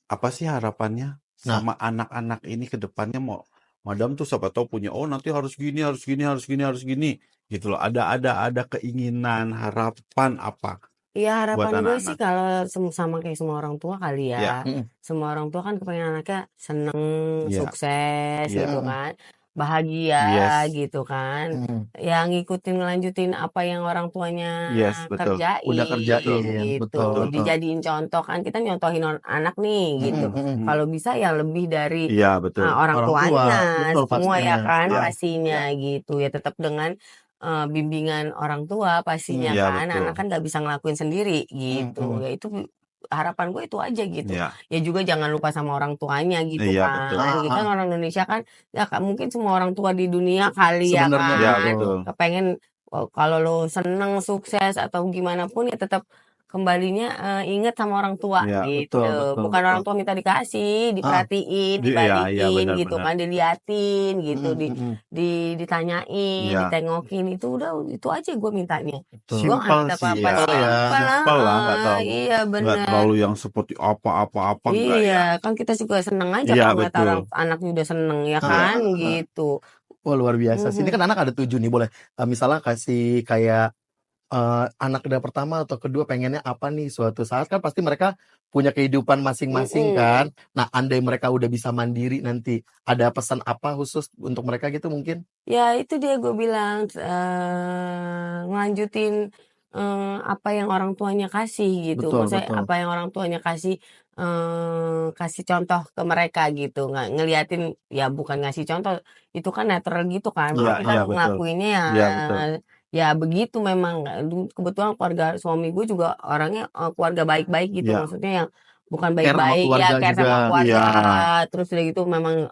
Apa sih harapannya sama anak-anak ini ke depannya? Mau Madam tuh siapa tahu punya, nanti harus gini, harus gini, harus gini, harus gini gitu loh. Ada keinginan, harapan apa? Ya harapan gue anak-anak. sih kalau sama kayak semua orang tua kali ya. Semua orang tua kan kepengen anaknya seneng, sukses gitu kan, bahagia gitu kan. Ya ngikutin, ngelanjutin apa yang orang tuanya kerjain. Udah kerjain, gitu. betul. Dijadiin contoh kan, kita nyontohin anak nih gitu. Kalau bisa ya lebih dari orang tuanya, semua ya kan pastinya gitu. Ya tetap dengan bimbingan orang tua pastinya kan. Anak kan nggak bisa ngelakuin sendiri gitu. Ya itu harapan gue itu aja gitu. Ya juga jangan lupa sama orang tuanya gitu kan. Kita kan orang Indonesia kan, ya mungkin semua orang tua di dunia kali ya kan. Kepengen kalau lo seneng, sukses atau gimana pun ya tetap kembalinya inget sama orang tua gitu. Bukan orang tua minta dikasih, diperhatiin, dibalikin gitu kan, diliatin gitu, ditanyain, ditengokin, itu udah, itu aja gue mintanya. Gue Simpel nggak sih apa-apa, simpel lah, iya nggak benar. terlalu yang seperti apa-apa enggak ya. Iya, kan kita juga seneng aja kalau ngeliat orang anaknya udah seneng ya kan gitu. Wah luar biasa sih. Ini kan anak ada 7 nih, boleh misalnya kasih kayak anak pertama atau kedua pengennya apa nih, suatu saat kan pasti mereka punya kehidupan masing-masing kan. Nah andai mereka udah bisa mandiri nanti, ada pesan apa khusus untuk mereka gitu mungkin? Ya itu dia gue bilang, ngelanjutin apa yang orang tuanya kasih gitu. Maksudnya apa yang orang tuanya kasih, kasih contoh ke mereka gitu. Nggak ngeliatin, ya bukan ngasih contoh, itu kan netral gitu kan. Kita ngelakuinnya ya begitu memang. Kebetulan keluarga suami gue juga orangnya keluarga baik-baik gitu. Maksudnya yang bukan baik-baik ya, care sama keluarga. Terus udah gitu memang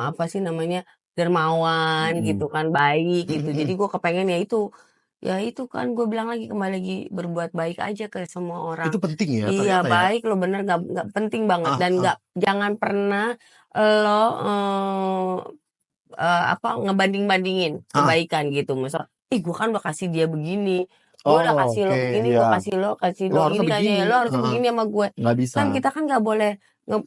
apa sih namanya, dermawan gitu kan, baik gitu. Jadi gue kepengen ya itu kan gue bilang lagi, kembali lagi berbuat baik aja ke semua orang. Itu penting ya Iya ternyata baik lo, bener, nggak penting banget. Dan jangan pernah lo ngebanding-bandingin kebaikan gitu. Misal, gue kan udah kasih dia begini, gue udah kasih lo begini, gue kasih lo ini aja, lo harus begini sama gue. Nggak bisa. Kan kita kan nggak boleh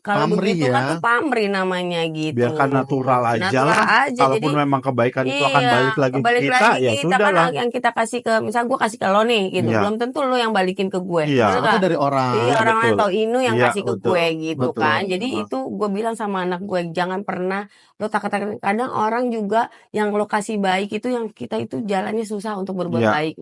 kalau Pamrih begitu ya. kan tuh pamrih namanya gitu. Biarkan natural aja lah. Kalaupun jadi, memang kebaikan itu akan balik lagi ke kita, ya sudah kan lah. yang kita kasih ke, misal gue kasih ke lo nih gitu, belum tentu lo yang balikin ke gue. Itu dari orang. Iya, orang lain atau Inu yang kasih ke gue gitu Betul. kan. Jadi itu gue bilang sama anak gue, jangan pernah lo takut-takut. Kadang orang juga yang lo kasih baik itu, yang kita itu jalannya susah untuk berbuat baik.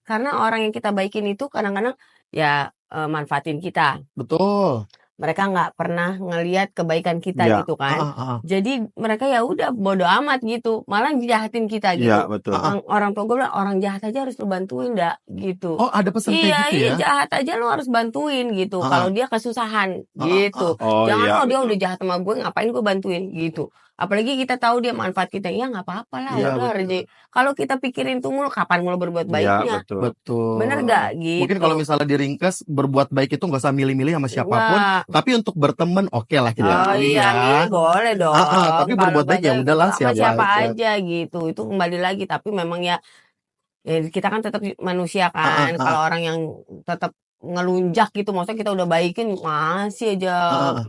karena orang yang kita baikin itu kadang-kadang ya manfaatin kita. Betul. Mereka nggak pernah ngelihat kebaikan kita Iya. gitu kan. Jadi mereka ya udah bodo amat gitu, malah jahatin kita gitu. Iya, betul. Orang tua gue bilang orang jahat aja harus lu bantuin dah gitu. Oh, ada pesan kayak gitu Iya, ya? jahat aja lu harus bantuin gitu. Kalau dia kesusahan gitu. Oh, Jangan iya. dia udah jahat sama gue, ngapain gue bantuin gitu. Apalagi kita tahu dia manfaat kita, ya nggak apa-apa lah. Iya, Udah betul. rezeki. Kalau kita pikirin tuh mulu, kapan mulu berbuat Iya, baiknya? betul. Betul. Bener gak gitu? Mungkin kalau misalnya diringkas, berbuat baik itu nggak usah milih-milih sama siapapun, Wah. tapi untuk berteman oke lah kita Oh pilih iya, ya. boleh dong. Tapi Kalau berbuat baik ya pada udahlah sama siapa siapa aja. aja gitu. Itu kembali lagi, tapi memang ya kita kan tetap manusia kan. Kalau orang yang tetap ngelunjak gitu, maksudnya kita udah baikin masih aja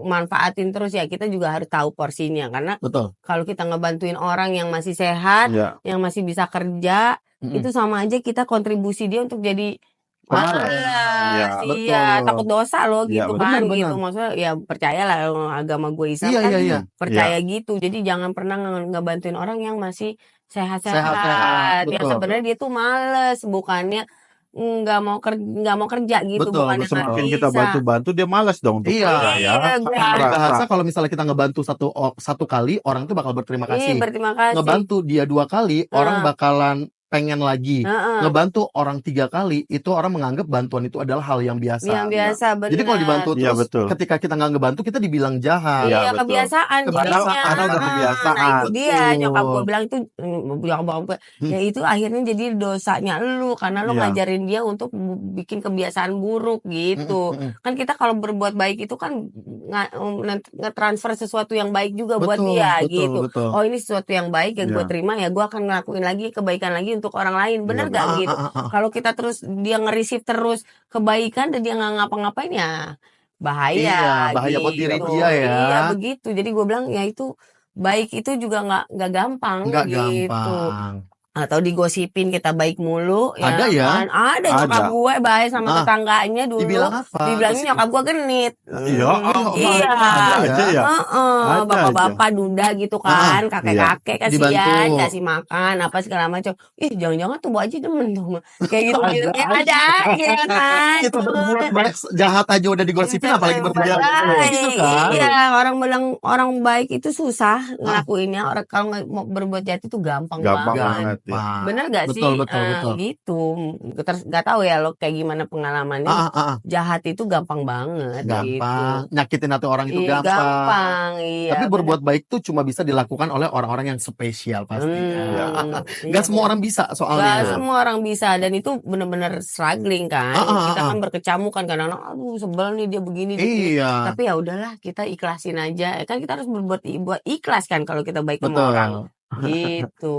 manfaatin terus, ya kita juga harus tahu porsinya. Karena Betul. kalau kita ngebantuin orang yang masih sehat, Iya. yang masih bisa kerja, itu sama aja kita kontribusi dia untuk jadi Pemalas. malas. Betul. Iya, takut dosa loh Iya, gitu betul. kan. Benar, Gitu benar. maksudnya ya percayalah agama gue Islam Iya, kan iya, iya. percaya gitu. Jadi jangan pernah ngebantuin orang yang masih sehat-sehat. Sehat-sehat, Yang betul. sebenarnya dia tuh males, bukannya nggak mau kerja gitu, Betul, bukannya betul. nggak Semakin kita bisa. bantu-bantu dia malas dong untuk Iya. kerja ya. Iya, gue Kan Bahasa merasa. kalau misalnya kita ngebantu satu kali, orang tuh bakal berterima iya kasih. berterima kasih. Ngebantu dia 2 kali, orang bakalan pengen lagi. Heeh. Ngebantu orang 3 kali, itu orang menganggap bantuan itu adalah hal yang biasa. Yang biasa, benar. Jadi kalau dibantu Iya, terus, betul. ketika kita nggak ngebantu, kita dibilang jahat. Iya, Iya, betul. kebiasaan Kebiasaan. jadinya. Karena udah Nah, kebiasaan. itu dia Betul. nyokap gue bilang itu ya itu akhirnya jadi dosanya lu karena lu Iya. ngajarin dia untuk bikin kebiasaan buruk gitu. Kan kita kalau berbuat baik itu kan nge-transfer sesuatu yang baik juga buat Betul, dia betul, gitu. betul. Oh, ini sesuatu yang baik yang gue Iya. terima, ya gue akan ngelakuin lagi kebaikan lagi untuk orang lain. Bener Iya, gak gitu? Kalau kita terus dia nge-receive terus kebaikan dan dia nggak ngapa-ngapain, ya bahaya. Iya, bahaya buat diri gitu. dia ya. Iya begitu. Jadi gue bilang ya itu baik itu juga nggak gampang Nggak gitu. gampang. Atau digosipin kita baik mulu, Ada ya? kan? Ada nyokap Ada. gue baik sama tetangganya dulu. Dibilang apa? Dibilangin nyokap gue genit. Iya, Iya. ada aja ya. Ada Bapak-bapak duda gitu kan, kakek-kakek kasihan Dibantu. kasih makan apa segala macam. Ih, jangan-jangan tuh Bu Haji demen tuh. Kayak gitu-gitu. Ya, ada aja kan. Kita berbuat baik jahat aja udah digosipin, apalagi berbuat baik. gitu kan. Iya, orang bilang orang baik itu susah ngelakuinnya. Orang kalau nggak mau berbuat jahat itu gampang Gampang banget. banget. Bener gak sih? Betul, betul, betul. Gitu. Terus gak tahu ya lo kayak gimana pengalamannya. Jahat itu gampang banget. Gampang. Gitu. Nyakitin hati orang itu Iya, gampang. iya. Tapi berbuat baik tuh cuma bisa dilakukan oleh orang-orang yang spesial pastinya. Gak semua orang bisa soalnya. Gak semua orang bisa. Dan itu bener-bener struggling kan. Kita kan berkecamuk kan kadang-kadang, aduh sebel nih dia begini. Iya. Tapi ya udahlah, kita ikhlasin aja. Kan kita harus buat ikhlas kan kalau kita baik sama Betul. orang. Gitu.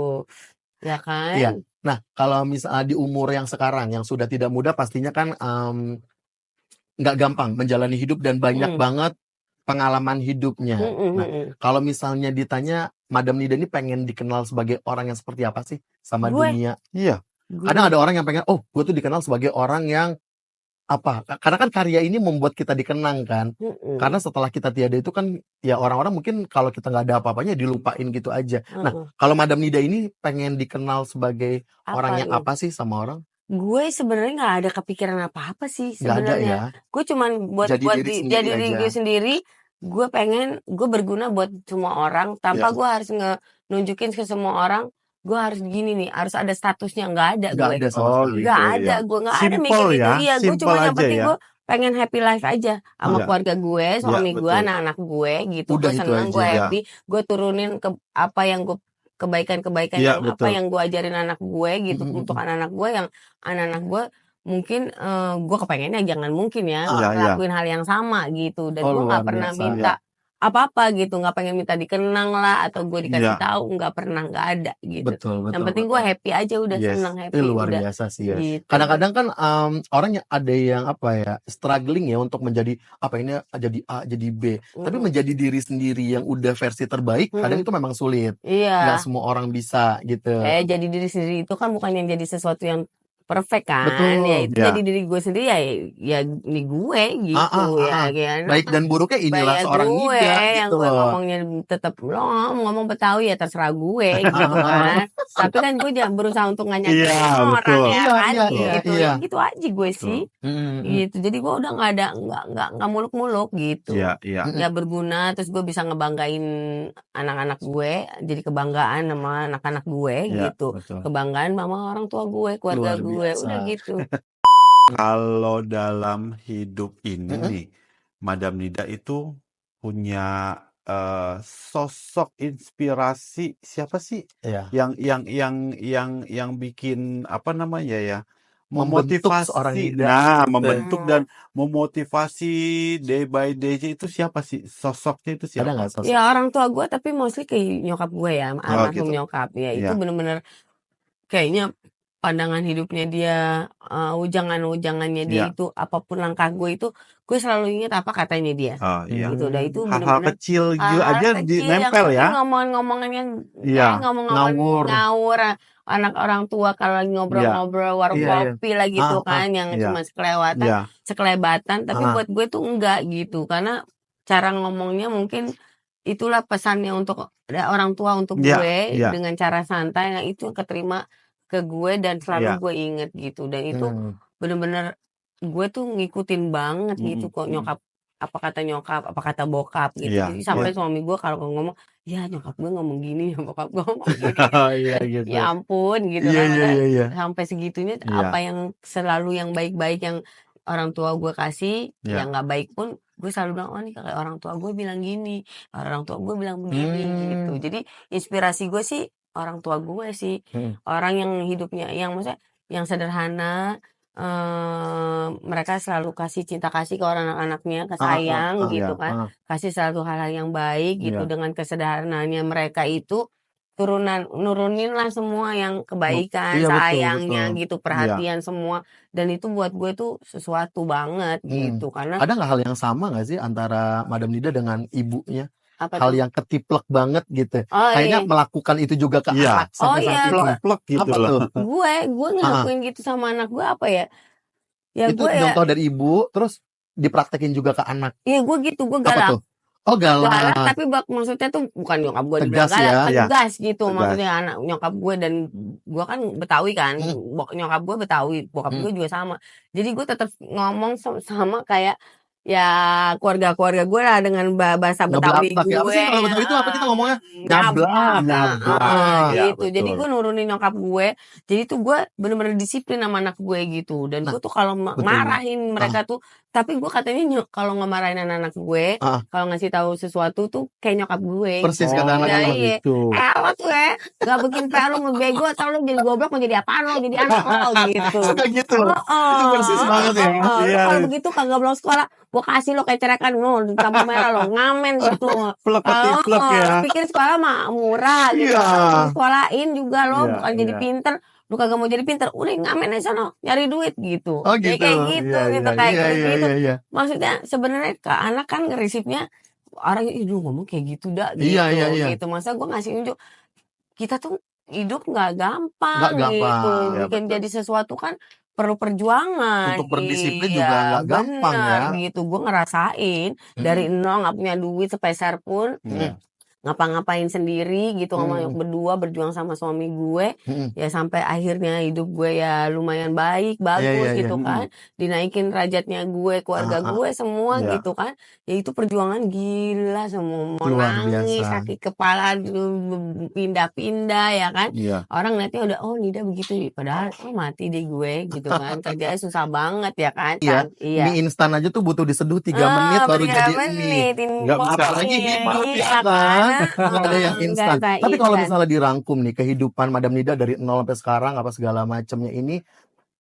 Ya kan? Iya. Nah, kalau misalnya di umur yang sekarang yang sudah tidak muda, pastinya kan nggak gampang menjalani hidup dan banyak banget pengalaman hidupnya. Nah, kalau misalnya ditanya, Madam Nida ini pengen dikenal sebagai orang yang seperti apa sih sama dunia? Iya. Kadang ada orang yang pengen, oh, gue tuh dikenal sebagai orang yang apa? Karena kan karya ini membuat kita dikenang kan. Karena setelah kita tiada itu kan ya orang-orang mungkin kalau kita nggak ada apa-apanya dilupain gitu aja. Nah, kalau Madam Nida ini pengen dikenal sebagai orang yang apa sih sama orang? Gue sebenarnya nggak ada kepikiran apa-apa sih Nggak ada ya. sebenarnya. Gue cuman buat jadi diri gue sendiri. Gue pengen gue berguna buat semua orang tanpa gue harus nunjukin ke semua orang. Gue harus gini nih, harus ada statusnya. Nggak ada gue. Nggak ada sama sekali. Nggak ada, gue nggak ada mikir Simple gitu. ya, Iya, gue cuma simple yang aja penting ya. gue pengen happy life aja sama keluarga gue, suami gue, betul. anak-anak gue gitu. Udah Gue itu seneng, gue aja. happy. Gue turunin ke apa yang gue kebaikan-kebaikan Iya, yang apa betul. yang gue ajarin anak gue gitu untuk anak-anak gue, yang anak-anak gue mungkin gue kepengennya jangan mungkin ya ngelakuin hal yang sama gitu. Dan gue nggak pernah biasa. minta apa-apa gitu, nggak pengen minta dikenang lah atau gue dikasih tahu, nggak pernah, nggak ada gitu. Betul. Yang penting gue happy aja, udah Yes. senang happy. Luar udah. biasa sih. Gitu. Kadang-kadang kan orang yang ada yang apa ya, struggling ya untuk menjadi apa ini, jadi A, jadi B. Tapi menjadi diri sendiri yang udah versi terbaik, kadang itu memang sulit. Iya. Nggak semua orang bisa gitu. Jadi diri sendiri itu kan bukan yang jadi sesuatu yang perfect kan, ya itu jadi diri gue sendiri ya ini gue gitu ya. Baik dan buruknya inilah seorang Nida yang gitu gue loh. ngomongnya tetap lo ngomong Betawi ya terserah gue gitu kan. Tapi kan gue jangan berusaha untuk nganyakin orang ya kan gitu. Ya gitu aja gue sih. Gitu. Jadi gue udah nggak muluk-muluk gitu. Ya berguna, terus gue bisa ngebanggain anak-anak gue, jadi kebanggaan sama anak-anak gue gitu. Kebanggaan sama orang tua gue, keluarga gue, udah gitu. Kalau dalam hidup ini nih, Madam Nida itu punya sosok inspirasi siapa sih yang bikin apa namanya ya, memotivasi, membentuk dan memotivasi day by day itu siapa sih, sosoknya itu siapa? Ada nggak sosok? Ya orang tua gue, tapi mostly kayak nyokap gue ya, almarhum nyokap ya, itu bener-bener kayaknya pandangan hidupnya dia, ujangan-ujangannya dia itu, apapun langkah gue itu, gue selalu ingat apa katanya dia. Gitu. Dan itu hal-hal kecil juga aja nempel ya. Ngomong-ngomongan yang ngomong-ngomong ngawur anak orang tua kalau lagi ngobrol-ngobrol warung kopi lah gitu kan, yang cuma sekelebatan, tapi buat gue tuh enggak gitu, karena cara ngomongnya mungkin itulah pesannya untuk orang tua untuk gue dengan cara santai, yang itu keterima ke gue dan selalu gue inget gitu. Dan itu bener-bener gue tuh ngikutin banget gitu kok nyokap, apa kata nyokap, apa kata bokap gitu. Jadi sampai suami gue kalau ngomong, ya nyokap gue ngomong gini, ya bokap gue ngomong gini. Ya ampun gitu kan. Sampai segitunya apa yang selalu yang baik-baik yang orang tua gue kasih, yang gak baik pun gue selalu bilang, oh nih kayak orang tua gue bilang gini, orang tua gue bilang begini gitu. Jadi inspirasi gue sih orang tua gue sih, orang yang hidupnya yang maksudnya yang sederhana, mereka selalu kasih cinta kasih ke orang anak-anaknya, sayang gitu kan, kasih selalu hal-hal yang baik gitu. Dengan kesederhanaannya mereka itu nurunin lah semua yang kebaikan, sayangnya gitu, perhatian semua. Dan itu buat gue tuh sesuatu banget gitu. Karena ada nggak hal yang sama nggak sih antara Madam Nida dengan ibunya? Hal yang ketiplek banget gitu. Kayaknya melakukan itu juga ke anak sampai saat plek gitu loh. Gue ngelakuin gitu sama anak gue apa ya? Ya itu gue contoh dari ibu, terus dipraktekin juga ke anak. Iya gue gitu, gue galak. Oh galak. Tapi maksudnya tuh bukan nyokap gue tegas galak, tegas gitu. Maksudnya anak nyokap gue, dan gue kan Betawi kan, nyokap gue Betawi, bokap gue juga sama. Jadi gue tetap ngomong sama kayak ya keluarga gue lah dengan bahasa Betawi gue. Apa sih kalau Betawi itu apa kita ngomongnya? Nyablak gitu. Jadi gue nurunin nyokap gue. Jadi tuh gue bener-bener disiplin sama anak gue gitu. Dan gue tuh kalau marahin mereka tuh, tapi gue katanya kalau ngemarahin anak-anak gue, kalau ngasih tahu sesuatu tuh kayak nyokap gue. Persis kata anak-anak gitu. Lo tuh gak bikin PR lo ngebego, atau lo jadi goblok mau jadi apaan lo, jadi anak lo gitu. Gitu. Itu persis banget ya. Kalau begitu kagak belum sekolah, gue kasih lo kayak cerekan lo, lampu merah lo, ngamen gitu. Plek ya. Pikir sekolah mah murah gitu. Sekolahin juga lo, bukan jadi pinter. Lu kagak mau jadi pinter, udah ngamen aja no, nyari duit gitu. Gitu. Kayak gitu, kayak gitu. Maksudnya sebenarnya ke anak kan ngerisipnya orang itu ngomong kayak gitu dah gitu. Gitu. Masa gue ngasih unjuk, kita tuh hidup nggak gampang gitu. Bikin jadi sesuatu kan perlu perjuangan. Untuk berdisiplin juga nggak gampang ya. Gitu. Gue ngerasain dari nol nggak punya duit sepeser pun. Ngapa-ngapain sendiri gitu, sama berdua berjuang sama suami gue, ya sampai akhirnya hidup gue ya lumayan baik, bagus gitu kan, dinaikin derajatnya gue, keluarga gue semua gitu kan, ya itu perjuangan gila, semua mau nangis, sakit kepala pindah-pindah ya kan, orang liatnya udah oh Nida begitu, padahal mati deh gue gitu kan, kerjanya susah banget ya kan. Mie instan aja tuh butuh diseduh 3 menit baru jadi mie, nggak bisa lagi kan. Ada yang instan. Tapi kalau misalnya dirangkum nih kehidupan Madam Nida dari 0 sampai sekarang apa segala macamnya ini,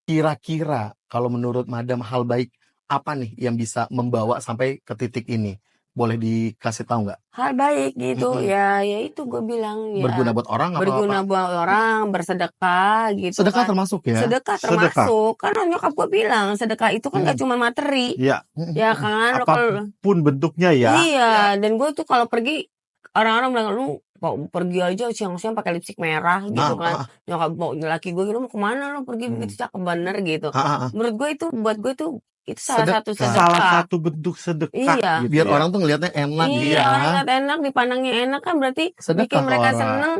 kira-kira kalau menurut Madam hal baik apa nih yang bisa membawa sampai ke titik ini? Boleh dikasih tahu nggak? Hal baik gitu ya itu gue bilang ya. Berguna buat orang apa? Berguna buat orang, bersedekah gitu. Sedekah kan. termasuk ya? Sedekah termasuk. Karena nyokap gue bilang sedekah itu kan gak cuma materi. Iya. Ya kan. Apapun bentuknya ya. Iya. Dan gue tuh kalau pergi orang-orang bilang lu pergi aja siang-siang pakai lipstik merah gitu kan. Nyokap laki gue, lu mau kemana lu pergi begitu cakep bener gitu. Menurut gue itu, buat gue itu salah satu Salah sedekah. satu bentuk sedekah Iya. gitu Biar ya. orang tuh ngelihatnya enak gitu Iya, orang ya. lihat enak, dipandangnya enak kan berarti Sedekah bikin ke mereka orang. seneng,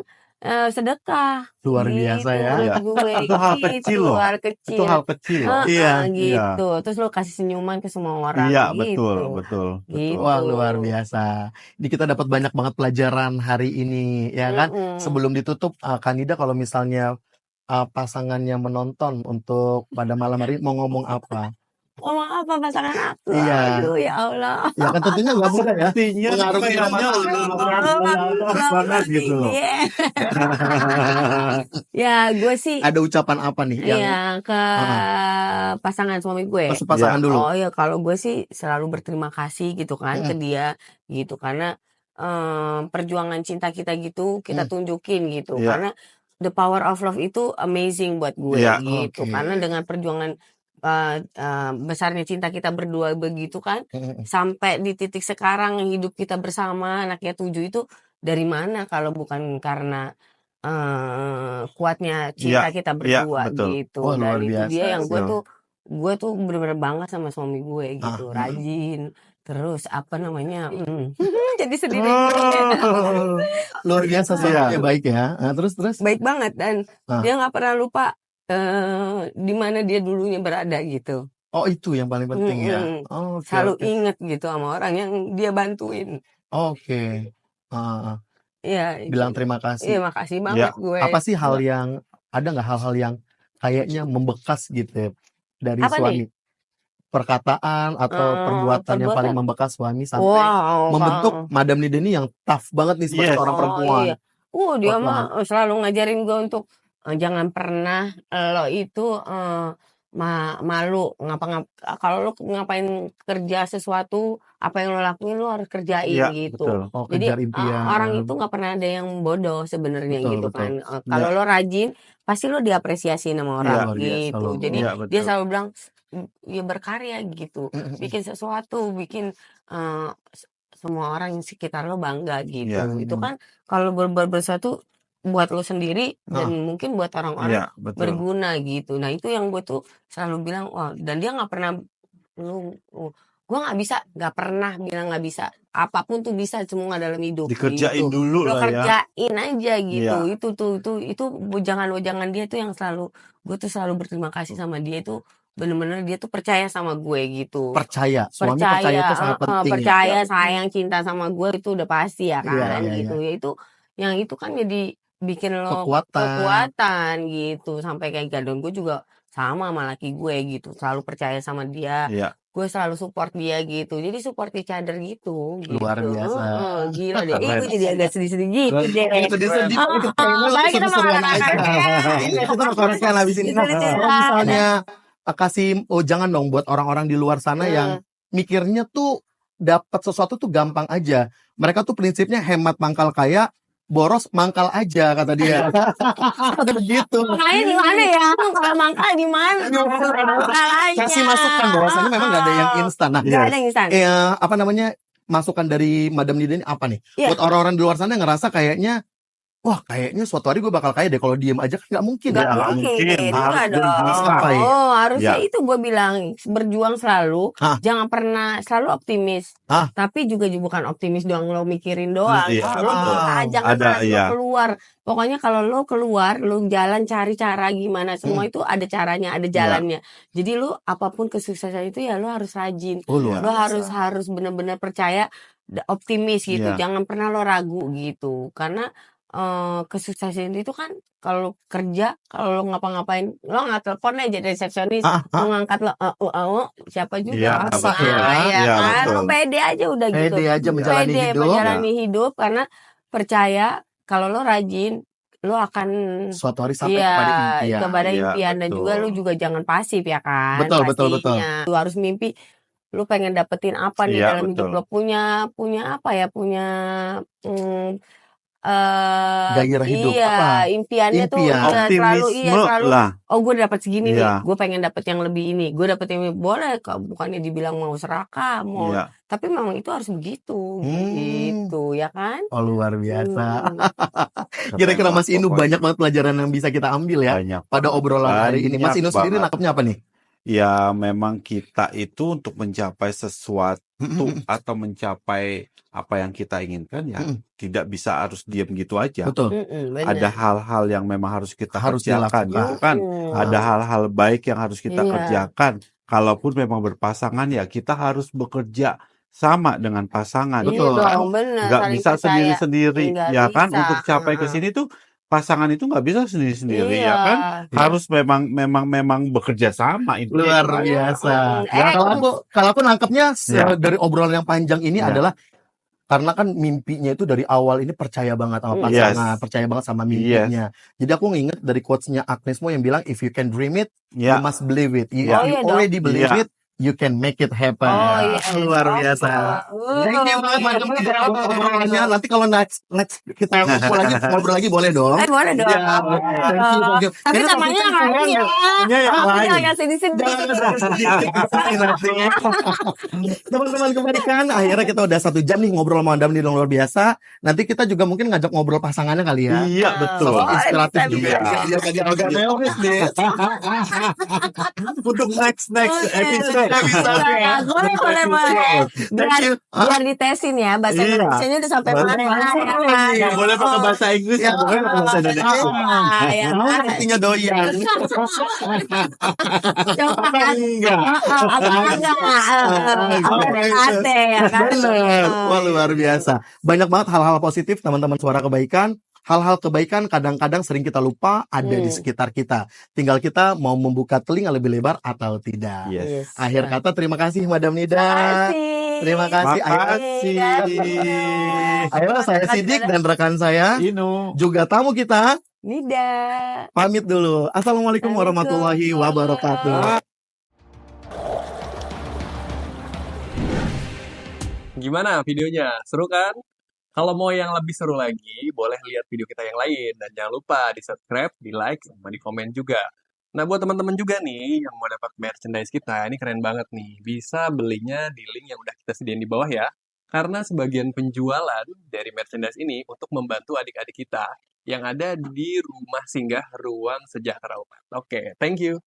sedekah. Luar biasa Gitu ya. menurut gue, Itu hal kecil gitu, loh. hal Itu kecil. hal kecil loh. Iya. Gitu. Terus lu kasih senyuman ke semua orang Iya, gitu. betul. Gitu. Wah, luar biasa. Ini kita dapat banyak banget pelajaran hari ini, ya kan? Sebelum ditutup, Kanida kalau misalnya pasangannya menonton untuk pada malam hari ini, mau ngomong apa? Ngomong apa pasangan aku? Iya. Aduh, ya Allah. Ya kan tentunya nggak mudah ya. Artinya Mengarungi berat banget gitu loh. Iya. Ya, gue sih Ada ucapan apa nih yang ya ke pasangan suami gue. pas pasangan dulu? Oh ya, kalau gue sih selalu berterima kasih gitu kan ke dia gitu, karena perjuangan cinta kita gitu kita tunjukin gitu, Iya. karena the power of love itu amazing buat gue Iya. gitu. Oke. Karena dengan perjuangan besarnya cinta kita berdua begitu kan, sampai di titik sekarang hidup kita bersama anaknya 7 itu dari mana kalau bukan karena kuatnya cinta kita berdua betul. gitu. Oh, Dan luar itu biasa. dia yang Betul. gue tuh bener-bener bangga sama suami gue gitu, rajin, terus apa namanya, jadi sedih Luar biasa suaminya baik ya. Terus baik banget, dan dia nggak pernah lupa di mana dia dulunya berada gitu. Oh, itu yang paling penting ya. Oke, Selalu oke. inget gitu sama orang yang dia bantuin. Oke. Iya, Bilang terima kasih. iya, makasih banget gue. Apa sih ada nggak hal-hal yang kayaknya membekas gitu ya dari Apa suami? nih? Perkataan atau perbuatan yang paling membekas suami sampai Wow, membentuk Madam Nida ini yang tough banget nih sebagai seorang perempuan. Iya. Dia Kuat mah selalu ngajarin gue untuk jangan pernah lo itu malu kalau lo ngapain kerja sesuatu, apa yang lo lakuin lo harus kerjain gitu. Betul. Oh, Jadi kejar impian. orang itu nggak pernah ada yang bodoh sebenarnya gitu Betul. kan. Kalau lo rajin pasti lo diapresiasi sama orang Luar biasa gitu. loh. Jadi Iya, dia betul. selalu bilang ya berkarya gitu, bikin sesuatu, bikin semua orang di sekitar lo bangga gitu. Itu kan kalau bersesuatu buat lo sendiri dan mungkin buat orang-orang Betul. berguna gitu. Nah itu yang gue tuh selalu bilang, dan dia nggak pernah gue nggak pernah bilang nggak bisa. Apapun tuh bisa semua dalam hidup. Dikerjain gitu. dulu Lo lah ya. kerjain aja gitu. Itu bujangan-bujangan dia tuh yang selalu gue tuh selalu berterima kasih sama dia itu. Bener-bener dia tuh percaya sama gue gitu. Suami percaya itu sangat penting. Percaya, sayang, cinta sama gue itu udah pasti ya kan. Iya. Gitu. Ya itu yang itu kan jadi bikin lo kekuatan gitu. Sampai kayak gadon gue juga sama laki gue gitu, selalu percaya sama dia. Gue selalu support dia gitu, jadi support each other gitu. Luar biasa. Gila deh, gue jadi agak sedih-sedih gitu deh. Sedih-sedih, kita seru-seruan aja. Kita rekan-rekan habis ini. Kalau misalnya kasih, jangan dong buat orang-orang di luar sana yang mikirnya tuh dapat sesuatu tuh gampang aja. Mereka tuh prinsipnya hemat mangkal kaya, boros mangkal aja kata dia. Kata begitu. Makanya di mana ya? Kalau mangkal di mana? Kasih masukan bahwasannya memang nggak ada yang instan. Nah, nggak ada yang instan. Apa namanya, masukan dari Madam Nida ini apa nih? Buat orang-orang di luar sana yang ngerasa kayaknya, wah kayaknya suatu hari gue bakal kaya deh, kalau diem aja kan nggak mungkin. Nggak mungkin. Harusnya itu gue bilang berjuang selalu, jangan pernah selalu optimis. Tapi juga bukan optimis doang lo mikirin doang. Lo jangan pernah keluar. Pokoknya kalau lo keluar, lo jalan cari cara gimana, semua itu ada caranya, ada jalannya. Jadi lo apapun kesuksesan itu ya lo harus rajin. Lo harus benar-benar percaya, optimis gitu. Jangan pernah lo ragu gitu. Karena kesuksesan itu kan kalau kerja, kalau lo ngapa-ngapain, lo nggak telepon aja resepsionis, lo ngangkat lo siapa juga lo pede aja udah gitu, pede aja menjalani hidup karena percaya kalau lo rajin lo akan suatu hari sampai kepada impian dan juga lo juga jangan pasif ya kan. Betul. Lo harus mimpi, lo pengen dapetin apa nih dalam hidup lo, punya apa ya, punya Gairah hidup iya, apa? impiannya tuh Impian. selalu Optimisme lah. oh gue dapat segini nih, Iya, gue pengen dapat yang lebih ini, gue dapat yang boleh, bukannya dibilang mau serakah, mau, iya. tapi memang itu harus begitu, gitu ya kan? Oh, luar biasa. Hmm. Kira-kira Keren lah Mas Inu pokoknya. banyak banget pelajaran yang bisa kita ambil ya Banyak pada banget. obrolan hari ini. Mas Banyak Inu sendiri banget. nangkepnya apa nih? Ya memang kita itu untuk mencapai sesuatu Mm-mm. atau mencapai apa yang kita inginkan ya Mm-mm. tidak bisa harus diam gitu aja. Betul. Ada Benar. hal-hal yang memang harus kita Harus kerjakan dilakukan. gitu kan. Ada Mm. hal-hal baik yang harus kita Iya. kerjakan. Kalaupun memang berpasangan ya kita harus bekerja sama dengan pasangan. Iya Betul. dong, benar. Nggak Saling bisa percaya. sendiri-sendiri Nggak ya kan. bisa. Untuk capai ke sini tuh pasangan itu nggak bisa sendiri-sendiri Iya. ya kan. Harus memang bekerja sama intinya Luar gitu aja. biasa. Mm-mm. Ya, kalau aku nangkepnya Ya. dari obrolan yang panjang ini Ya. adalah karena kan mimpinya itu dari awal ini percaya banget sama pasangan, Yes. percaya banget sama Yes. mimpinya. Jadi aku nginget dari quotes-nya Agnes Mo yang bilang, if you can dream it, you Ya. must believe it. If Ya. Oh, you iya dong. already believe Ya. it, you can make it happen. Oh iya. Luar biasa. Thank you banget Madam Ida buat obrolannya. Nanti kalau next kita ngobrol lagi boleh dong. Boleh dong. Ya, thank you. Tapi Kayaknya namanya topiknya yang kurang lain ya. ya. Yang lain. Jangan sedih-sedih. Teman-teman kebalikan, akhirnya kita udah 1 jam nih ngobrol sama Madam Ida luar biasa. Nanti kita juga mungkin ngajak ngobrol pasangannya kali ya. Iya betul. Sama inspiratif bisa, juga. bisa. Biar kagak agak teoris nih. Untuk next episode. Boleh. Biar ditesin ya, bahasa Iya. Indonesianya udah sampai mana ya. Nggak boleh pakai bahasa Inggris, Ya. boleh pakai bahasa Indonesia. Ya. Intinya doyan. Coba kan. Enggak. Bener. Wah, luar biasa. Banyak banget hal-hal positif teman-teman Suara Kebaikan. Hal-hal kebaikan kadang-kadang sering kita lupa ada di sekitar kita. Tinggal kita mau membuka telinga lebih lebar atau tidak. Yes. Akhir kata terima kasih Madam Nida. Terima kasih. Makasih. Akhirnya saya Sidik dan rekan saya Inu. juga tamu kita Nida. pamit dulu. Assalamualaikum warahmatullahi wabarakatuh. Gimana videonya? Seru kan? Kalau mau yang lebih seru lagi, boleh lihat video kita yang lain. Dan jangan lupa di-subscribe, di-like, sama di-komen juga. Nah, buat teman-teman juga nih yang mau dapat merchandise kita, ini keren banget nih. Bisa belinya di link yang udah kita sediain di bawah ya. Karena sebagian penjualan dari merchandise ini untuk membantu adik-adik kita yang ada di Rumah Singgah Ruang Sejahtera Umat. Oke, thank you.